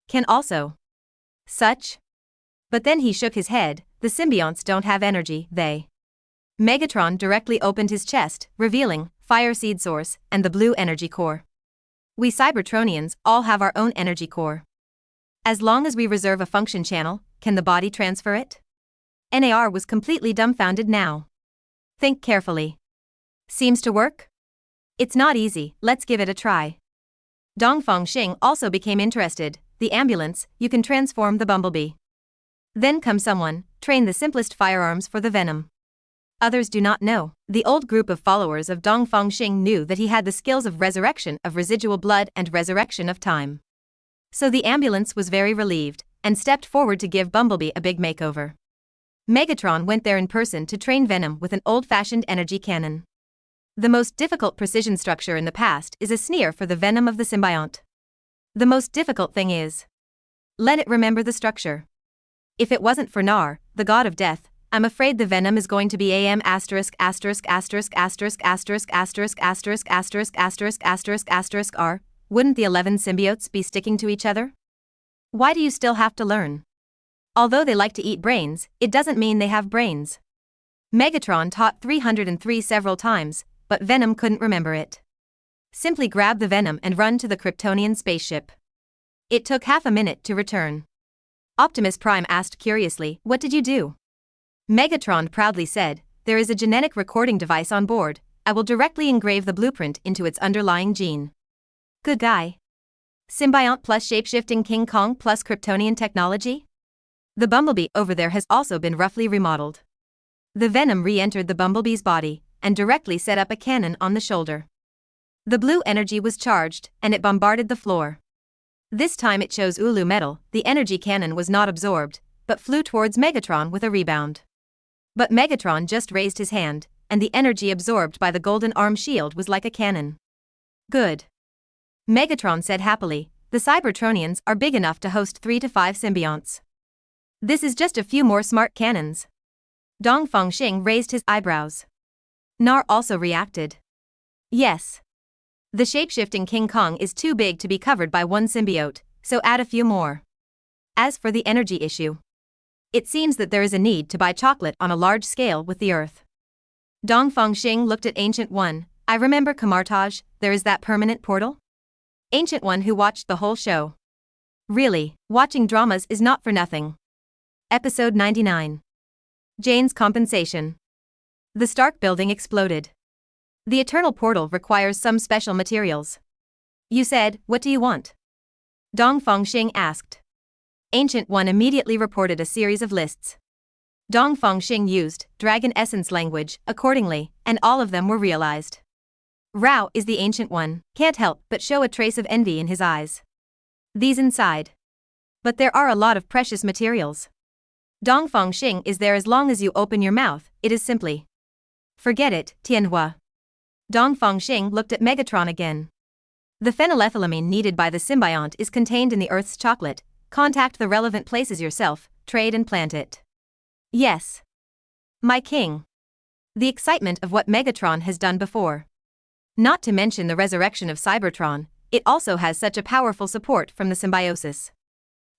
Can also. Such? But then he shook his head, the symbionts don't have energy, they. Megatron directly opened his chest, revealing fire seed source and the blue energy core. We Cybertronians all have our own energy core. As long as we reserve a function channel, can the body transfer it? NAR was completely dumbfounded now. Think carefully. Seems to work? It's not easy, let's give it a try. Dongfang Xing also became interested, the ambulance, you can transform the bumblebee. Then comes someone, train the simplest firearms for the venom. Others do not know. The old group of followers of Dongfang Xing knew that he had the skills of resurrection of residual blood and resurrection of time. So the ambulance was very relieved, and stepped forward to give Bumblebee a big makeover. Megatron went there in person to train Venom with an old-fashioned energy cannon. The most difficult precision structure in the past is a sneer for the venom of the symbiont. The most difficult thing is, let it remember the structure. If it wasn't for Nar, the god of death, I'm afraid the venom is going to be am asterisk asterisk asterisk asterisk asterisk asterisk asterisk asterisk asterisk asterisk asterisk r. Wouldn't the 11 symbiotes be sticking to each other? Why do you still have to learn? Although they like to eat brains, it doesn't mean they have brains. Megatron taught 303 several times, but Venom couldn't remember it. Simply grab the venom and run to the Kryptonian spaceship. It took half a minute to return. Optimus Prime asked curiously, "What did you do?" Megatron proudly said, "There is a genetic recording device on board. I will directly engrave the blueprint into its underlying gene." Good guy. Symbiont plus shapeshifting King Kong plus Kryptonian technology? The Bumblebee over there has also been roughly remodeled. The venom re-entered the Bumblebee's body, and directly set up a cannon on the shoulder. The blue energy was charged, and it bombarded the floor. This time it chose Ulu metal. The energy cannon was not absorbed, but flew towards Megatron with a rebound. But Megatron just raised his hand, and the energy absorbed by the golden arm shield was like a cannon. Good. Megatron said happily, the Cybertronians are big enough to host 3 to 5 symbionts. This is just a few more smart cannons. Dongfang Xing raised his eyebrows. Nar also reacted. Yes. The shapeshifting King Kong is too big to be covered by one symbiote, so add a few more. As for the energy issue, it seems that there is a need to buy chocolate on a large scale with the Earth. Dongfang Xing looked at Ancient One. I remember Kamartaj, there is that permanent portal? Ancient One who watched the whole show. Really, watching dramas is not for nothing. Episode 99. Jane's compensation. The Stark building exploded. The Eternal Portal requires some special materials. You said, what do you want? Dongfang Xing asked. Ancient One immediately reported a series of lists. Dongfang Xing used Dragon Essence language accordingly, and all of them were realized. Rao is the Ancient One, can't help but show a trace of envy in his eyes. These inside. But there are a lot of precious materials. Dongfang Xing is there as long as you open your mouth, it is simply. Forget it, Tianhua. Dongfang Xing looked at Megatron again. The phenylethylamine needed by the symbiont is contained in the Earth's chocolate. Contact the relevant places yourself, trade and plant it. Yes. My king. The excitement of what Megatron has done before. Not to mention the resurrection of Cybertron, it also has such a powerful support from the symbiosis.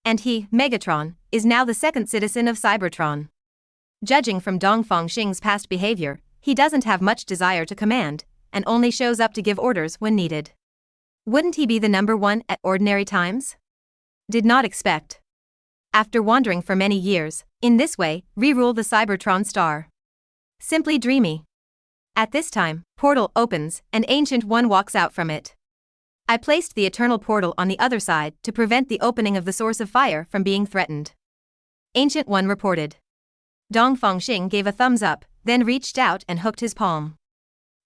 And he, Megatron, is now the second citizen of Cybertron. Judging from Dongfang Xing's past behavior, he doesn't have much desire to command, and only shows up to give orders when needed. Wouldn't he be the number one at ordinary times? Did not expect. After wandering for many years, in this way, re-rule the Cybertron star. Simply dreamy. At this time, portal opens, and Ancient One walks out from it. I placed the Eternal Portal on the other side to prevent the opening of the source of fire from being threatened. Ancient One reported. Dongfang Xing gave a thumbs up, then reached out and hooked his palm.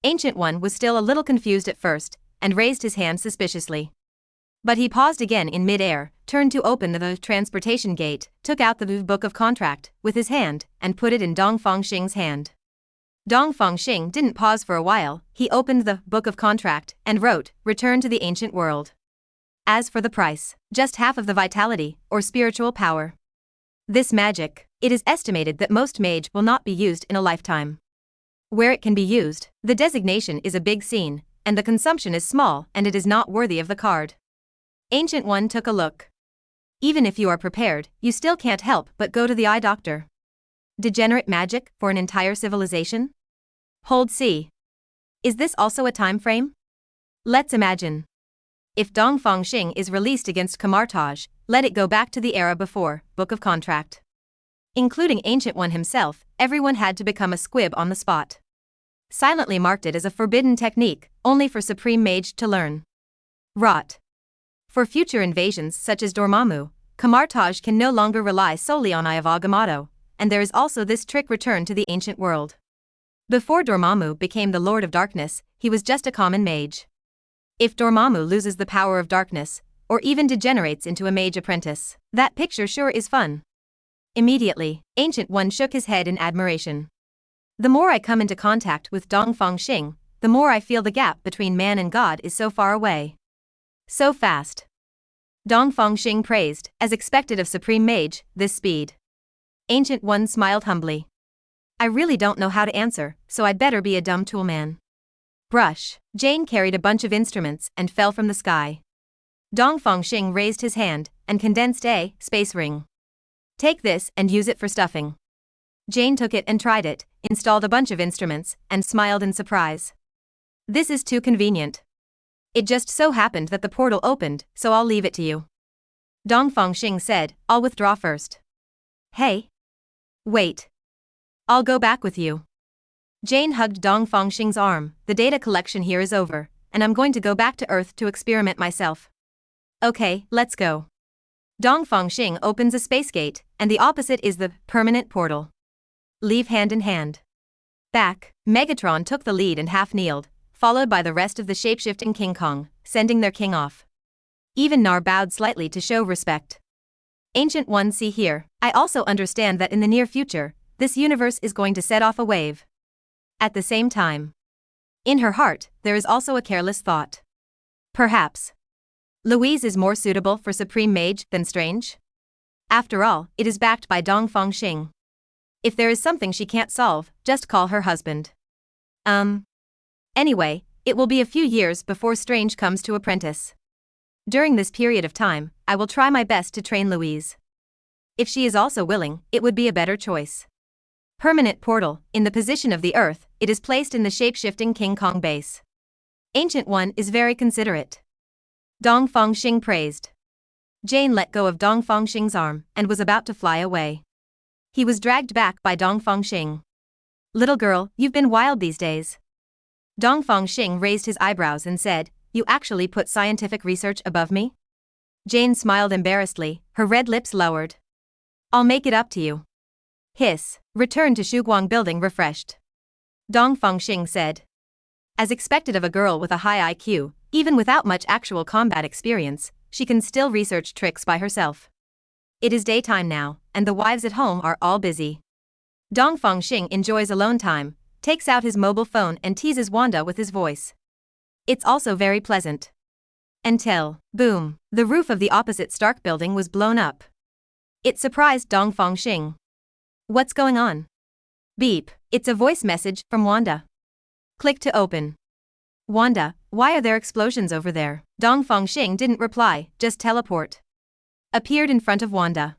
Ancient One was still a little confused at first, and raised his hand suspiciously. But he paused again in mid-air, turned to open the transportation gate, took out the book of contract with his hand, and put it in Dongfang Xing's hand. Dongfang Xing didn't pause for a while, he opened the book of contract and wrote, "Return to the ancient world." As for the price, just half of the vitality, or spiritual power. This magic, it is estimated that most mage will not be used in a lifetime. Where it can be used, the designation is a big scene, and the consumption is small and it is not worthy of the card. Ancient One took a look. Even if you are prepared, you still can't help but go to the eye doctor. Degenerate magic for an entire civilization? Hold C. Is this also a time frame? Let's imagine. If Dongfang Xing is released against Kamartaj, let it go back to the era before, book of contract. Including Ancient One himself, everyone had to become a squib on the spot. Silently marked it as a forbidden technique, only for Supreme Mage to learn. Rot. For future invasions such as Dormammu, Kamartaj can no longer rely solely on Eye of Agamotto, and there is also this trick return to the ancient world. Before Dormammu became the Lord of Darkness, he was just a common mage. If Dormammu loses the power of darkness, or even degenerates into a mage apprentice, that picture sure is fun. Immediately, Ancient One shook his head in admiration. The more I come into contact with Dongfang Xing, the more I feel the gap between man and God is so far away. So fast. Dongfang Xing praised, as expected of Supreme Mage, this speed. Ancient One smiled humbly. I really don't know how to answer, so I'd better be a dumb toolman. Brush. Jane carried a bunch of instruments and fell from the sky. Dongfang Xing raised his hand and condensed a space ring. Take this and use it for stuffing. Jane took it and tried it, installed a bunch of instruments, and smiled in surprise. This is too convenient. It just so happened that the portal opened, so I'll leave it to you. Dongfang Xing said, I'll withdraw first. Hey. Wait. I'll go back with you. Jane hugged Dongfang Xing's arm. The data collection here is over, and I'm going to go back to Earth to experiment myself. Okay, let's go. Dongfang Xing opens a space gate, and the opposite is the permanent portal. Leave hand in hand. Back, Megatron took the lead and half-kneeled, followed by the rest of the shapeshifting King Kong, sending their king off. Even Nar bowed slightly to show respect. Ancient One, see here, I also understand that in the near future, this universe is going to set off a wave. At the same time, in her heart, there is also a careless thought. Perhaps Louise is more suitable for Supreme Mage than Strange? After all, it is backed by Dongfang Xing. If there is something she can't solve, just call her husband. Anyway, it will be a few years before Strange comes to apprentice. During this period of time, I will try my best to train Louise. If she is also willing, it would be a better choice. Permanent portal, in the position of the Earth, it is placed in the shape-shifting King Kong base. Ancient One is very considerate. Dongfang Xing praised. Jane let go of Dongfang Xing's arm and was about to fly away. He was dragged back by Dongfang Xing. Little girl, you've been wild these days. Dongfang Xing raised his eyebrows and said, you actually put scientific research above me? Jane smiled embarrassedly, her red lips lowered. I'll make it up to you. Hiss, return to Shuguang building refreshed. Dongfang Xing said. As expected of a girl with a high IQ, even without much actual combat experience, she can still research tricks by herself. It is daytime now, and the wives at home are all busy. Dongfang Xing enjoys alone time, takes out his mobile phone and teases Wanda with his voice. It's also very pleasant. Until, boom, the roof of the opposite Stark building was blown up. It surprised Dongfang Xing. What's going on? Beep, it's a voice message from Wanda. Click to open. Wanda, why are there explosions over there? Dongfang Xing didn't reply, just teleport. Appeared in front of Wanda.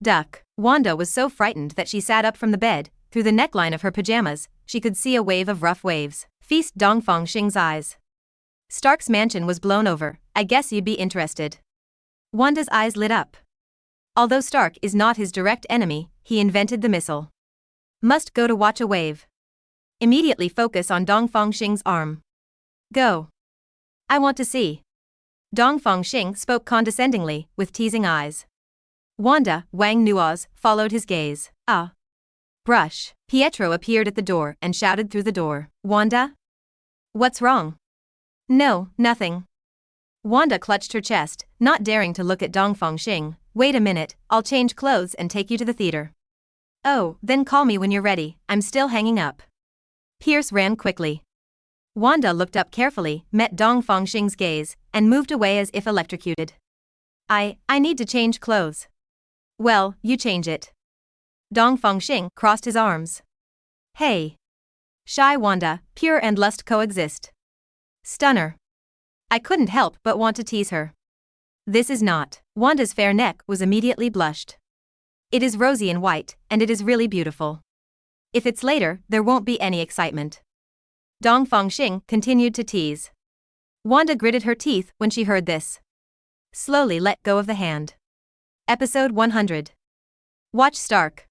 Duck. Wanda was so frightened that she sat up from the bed. Through the neckline of her pajamas, she could see a wave of rough waves feast Dongfang Xing's eyes. Stark's mansion was blown over, I guess you'd be interested. Wanda's eyes lit up. Although Stark is not his direct enemy, he invented the missile. Must go to watch a wave. Immediately focus on Dongfang Xing's arm. Go. I want to see. Dongfang Xing spoke condescendingly, with teasing eyes. Wanda, Wang Nuoz, followed his gaze. Brush. Pietro appeared at the door and shouted through the door. Wanda? What's wrong? No, nothing. Wanda clutched her chest, not daring to look at Dongfang Xing. Wait a minute, I'll change clothes and take you to the theater. Oh, then call me when you're ready, I'm still hanging up. Pierce ran quickly. Wanda looked up carefully, met Dongfang Xing's gaze, and moved away as if electrocuted. I need to change clothes. Well, you change it. Dongfang Xing crossed his arms. Hey. Shy Wanda, pure and lust coexist. Stunner. I couldn't help but want to tease her. This is not. Wanda's fair neck was immediately blushed. It is rosy and white, and it is really beautiful. If it's later, there won't be any excitement. Dongfang Xing continued to tease. Wanda gritted her teeth when she heard this. Slowly let go of the hand. Episode 100. Watch Stark.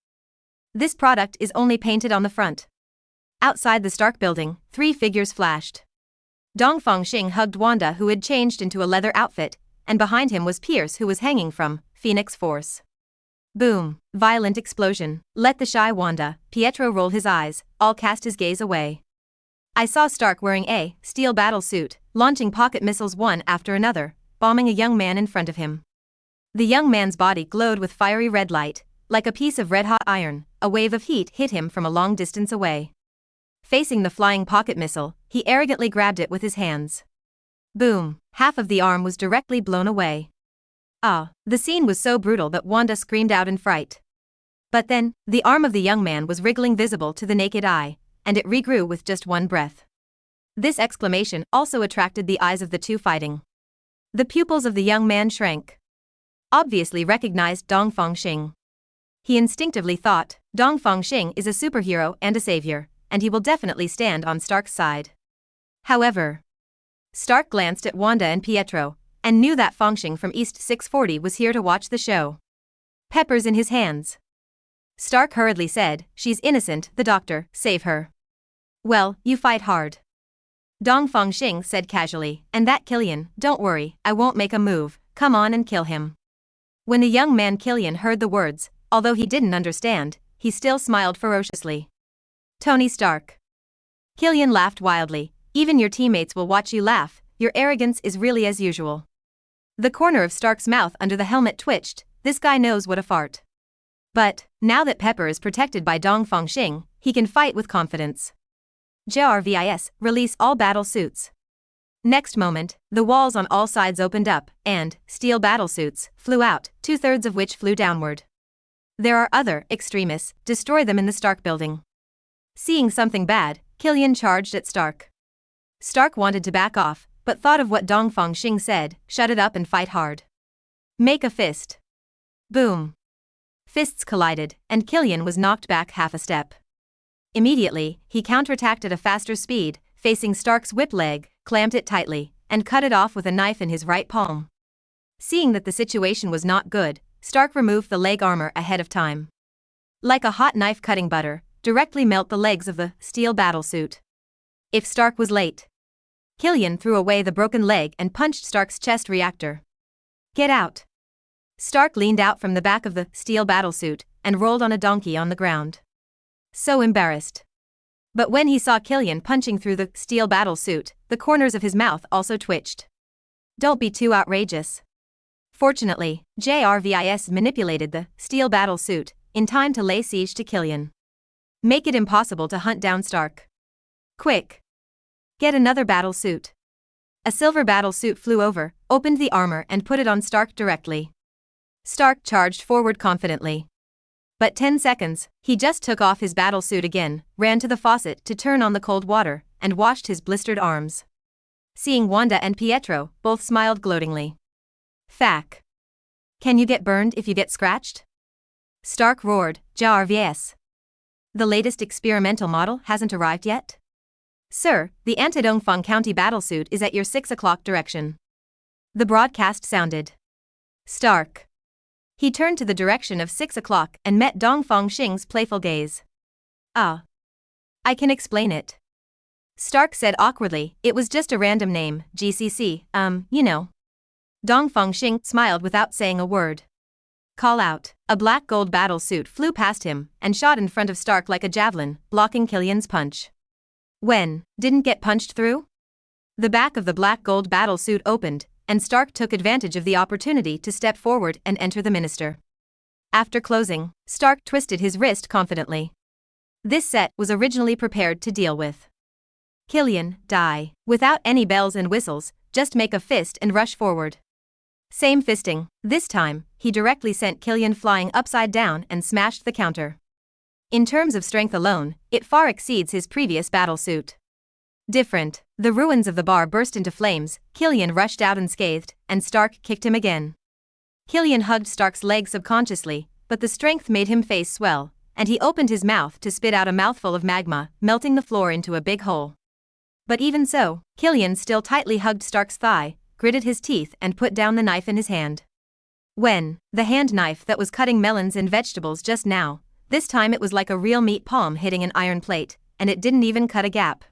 This product is only painted on the front. Outside the Stark building, 3 figures flashed. Dongfang Xing hugged Wanda, who had changed into a leather outfit, and behind him was Pierce, who was hanging from Phoenix Force. Boom! Violent explosion. Let the shy Wanda, Pietro roll his eyes, all cast his gaze away. I saw Stark wearing a steel battle suit, launching pocket missiles one after another, bombing a young man in front of him. The young man's body glowed with fiery red light, like a piece of red-hot iron. A wave of heat hit him from a long distance away. Facing the flying pocket missile, he arrogantly grabbed it with his hands. Boom! Half of the arm was directly blown away. The scene was so brutal that Wanda screamed out in fright. But then, the arm of the young man was wriggling visible to the naked eye, and it regrew with just one breath. This exclamation also attracted the eyes of the two fighting. The pupils of the young man shrank. Obviously recognized Dongfang Xing. He instinctively thought, Dongfang Xing is a superhero and a savior, and he will definitely stand on Stark's side. However, Stark glanced at Wanda and Pietro, and knew that Fang Xing from East 640 was here to watch the show. Peppers in his hands. Stark hurriedly said, "She's innocent, the doctor, save her." "Well, you fight hard," Dongfang Xing said casually, "and that Killian, don't worry, I won't make a move, come on and kill him." When the young man Killian heard the words, although he didn't understand, he still smiled ferociously. Tony Stark. Killian laughed wildly. "Even your teammates will watch you laugh, your arrogance is really as usual." The corner of Stark's mouth under the helmet twitched. This guy knows what a fart. But, now that Pepper is protected by Dongfang Xing, he can fight with confidence. JRVIS, release all battle suits. Next moment, the walls on all sides opened up, and steel battle suits flew out, 2/3 of which flew downward. There are other extremists, destroy them in the Stark building. Seeing something bad, Killian charged at Stark. Stark wanted to back off, but thought of what Dongfang Xing said, shut it up and fight hard. Make a fist. Boom. Fists collided, and Killian was knocked back half a step. Immediately, he counterattacked at a faster speed, facing Stark's whip leg, clamped it tightly, and cut it off with a knife in his right palm. Seeing that the situation was not good, Stark removed the leg armor ahead of time. Like a hot knife cutting butter, directly melt the legs of the steel battlesuit. If Stark was late, Killian threw away the broken leg and punched Stark's chest reactor. Get out. Stark leaned out from the back of the steel battlesuit and rolled on a donkey on the ground. So embarrassed. But when he saw Killian punching through the steel battlesuit, the corners of his mouth also twitched. Don't be too outrageous. Fortunately, JRVIS manipulated the steel battlesuit in time to lay siege to Killian. Make it impossible to hunt down Stark. Quick. Get another battlesuit. A silver battlesuit flew over, opened the armor and put it on Stark directly. Stark charged forward confidently. But 10 seconds, he just took off his battlesuit again, ran to the faucet to turn on the cold water, and washed his blistered arms. Seeing Wanda and Pietro, both smiled gloatingly. Fack. Can you get burned if you get scratched? Stark roared, JRVS. The latest experimental model hasn't arrived yet? Sir, the anti-Dongfang County battlesuit is at your 6 o'clock direction. The broadcast sounded. Stark. He turned to the direction of 6 o'clock and met Dongfang Xing's playful gaze. Ah. I can explain it. Stark said awkwardly, it was just a random name, GCC, you know. Dongfang Xing smiled without saying a word. Call out. A black gold battle suit flew past him and shot in front of Stark like a javelin, blocking Killian's punch. When, didn't get punched through? The back of the black gold battle suit opened, and Stark took advantage of the opportunity to step forward and enter the minister. After closing, Stark twisted his wrist confidently. This set was originally prepared to deal with Killian, die, without any bells and whistles, just make a fist and rush forward. Same fisting, this time, he directly sent Killian flying upside down and smashed the counter. In terms of strength alone, it far exceeds his previous battlesuit. Different, the ruins of the bar burst into flames, Killian rushed out unscathed, and Stark kicked him again. Killian hugged Stark's leg subconsciously, but the strength made him face swell, and he opened his mouth to spit out a mouthful of magma, melting the floor into a big hole. But even so, Killian still tightly hugged Stark's thigh, gritted his teeth and put down the knife in his hand. When, the hand knife that was cutting melons and vegetables just now, this time it was like a real meat palm hitting an iron plate, and it didn't even cut a gap.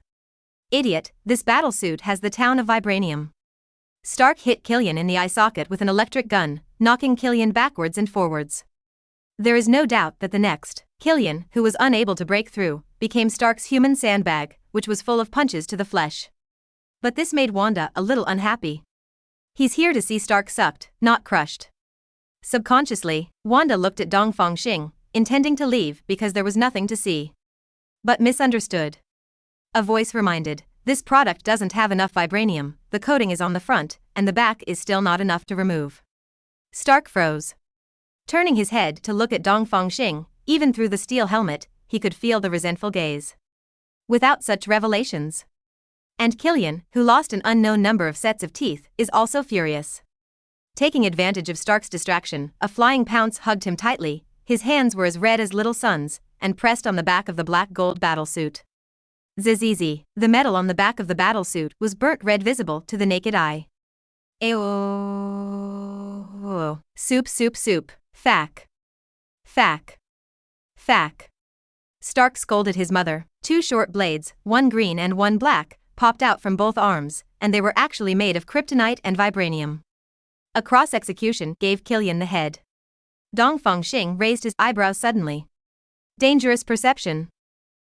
Idiot, this battlesuit has the town of vibranium. Stark hit Killian in the eye socket with an electric gun, knocking Killian backwards and forwards. There is no doubt that the next, Killian, who was unable to break through, became Stark's human sandbag, which was full of punches to the flesh. But this made Wanda a little unhappy. He's here to see Stark sucked, not crushed. Subconsciously, Wanda looked at Dongfang Xing, intending to leave because there was nothing to see. But misunderstood. A voice reminded, this product doesn't have enough vibranium, the coating is on the front, and the back is still not enough to remove. Stark froze. Turning his head to look at Dongfang Xing, even through the steel helmet, he could feel the resentful gaze. Without such revelations. And Killian, who lost an unknown number of sets of teeth, is also furious. Taking advantage of Stark's distraction, a flying pounce hugged him tightly, his hands were as red as little suns, and pressed on the back of the black gold battlesuit. Zizizi, the metal on the back of the battlesuit was burnt red visible to the naked eye. Ayo. Soup. Fack. Stark scolded his mother. Two short blades, one green and one black, popped out from both arms, and they were actually made of kryptonite and vibranium. A cross-execution gave Killian the head. Dongfang Xing raised his eyebrows suddenly. Dangerous perception.